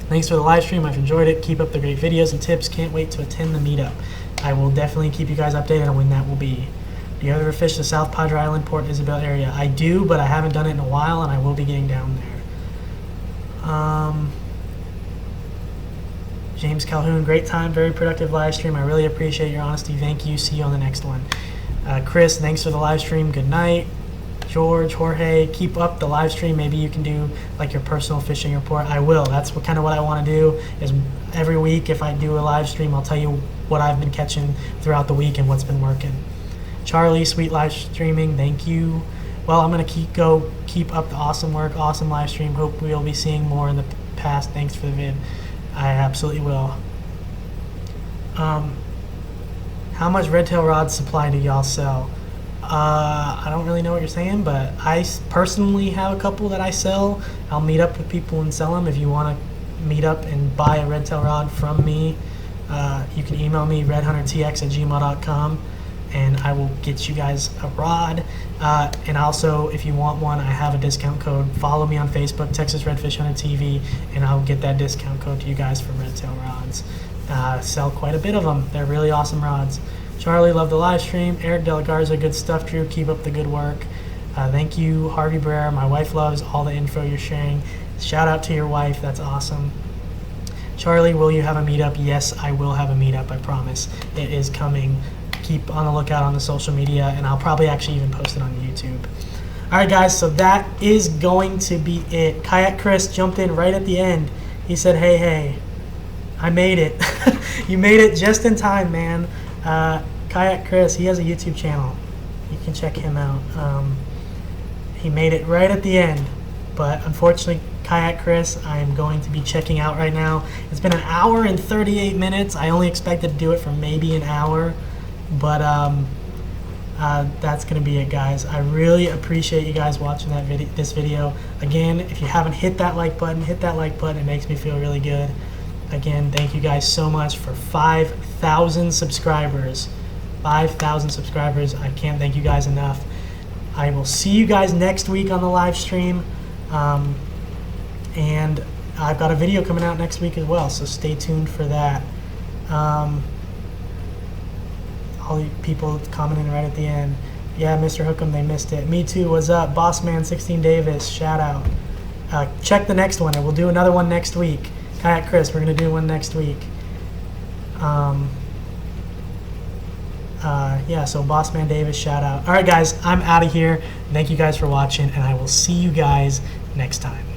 Thanks for the live stream. I've enjoyed it. Keep up the great videos and tips. Can't wait to attend the meetup. I will definitely keep you guys updated on when that will be. Do you ever fish the South Padre Island, Port Isabel area? I do, but I haven't done it in a while, and I will be getting down there. James Calhoun, great time, very productive live stream. I really appreciate your honesty. Thank you. See you on the next one. Chris, thanks for the live stream. Good night. George, Jorge, keep up the live stream. Maybe you can do like your personal fishing report. I will. That's kind of what I want to do. Is every week, if I do a live stream, I'll tell you what I've been catching throughout the week and what's been working. Charlie, sweet live streaming. Thank you. Well, I'm gonna keep up the awesome work, awesome live stream. Hope we'll be seeing more in the past. Thanks for the vid. I absolutely will. How much redtail rod supply do y'all sell? I don't really know what you're saying, but I personally have a couple that I sell. I'll meet up with people and sell them. If you want to meet up and buy a redtail rod from me, you can email me redhuntertx@gmail.com, and I will get you guys a rod. And also, if you want one, I have a discount code. Follow me on Facebook, Texas Redfish Hunter TV, and I'll get that discount code to you guys for redtail rods. Sell quite a bit of them. They're really awesome rods. Charlie, love the live stream. Eric De La Garza, good stuff, Drew. Keep up the good work. Thank you, Harvey Brer. My wife loves all the info you're sharing. Shout out to your wife. That's awesome. Charlie, will you have a meetup? Yes, I will have a meetup. I promise. It is coming. Keep on the lookout on the social media, and I'll probably actually even post it on YouTube. All right, guys, so that is going to be it. Kayak Chris jumped in right at the end. He said, hey, I made it. You made it just in time, man. Kayak Chris, he has a YouTube channel. You can check him out. He made it right at the end, but unfortunately, Kayak Chris, I'm going to be checking out right now. It's been 1 hour and 38 minutes. I only expected to do it for maybe an hour, but that's going to be it, guys. I really appreciate you guys watching this video. Again, if you haven't hit that like button, hit that like button. It makes me feel really good. Again, thank you guys so much for 5,000 subscribers. 5,000 subscribers. I can't thank you guys enough. I will see you guys next week on the live stream. And I've got a video coming out next week as well, so stay tuned for that. All you people commenting right at the end. Yeah, Mr. Hookem, they missed it. Me too, what's up? Bossman16 Davis, shout out. Check the next one, and we'll do another one next week. Kayak Chris, we're going to do one next week. Yeah, so Bossman Davis, shout out. All right, guys, I'm out of here. Thank you guys for watching, and I will see you guys next time.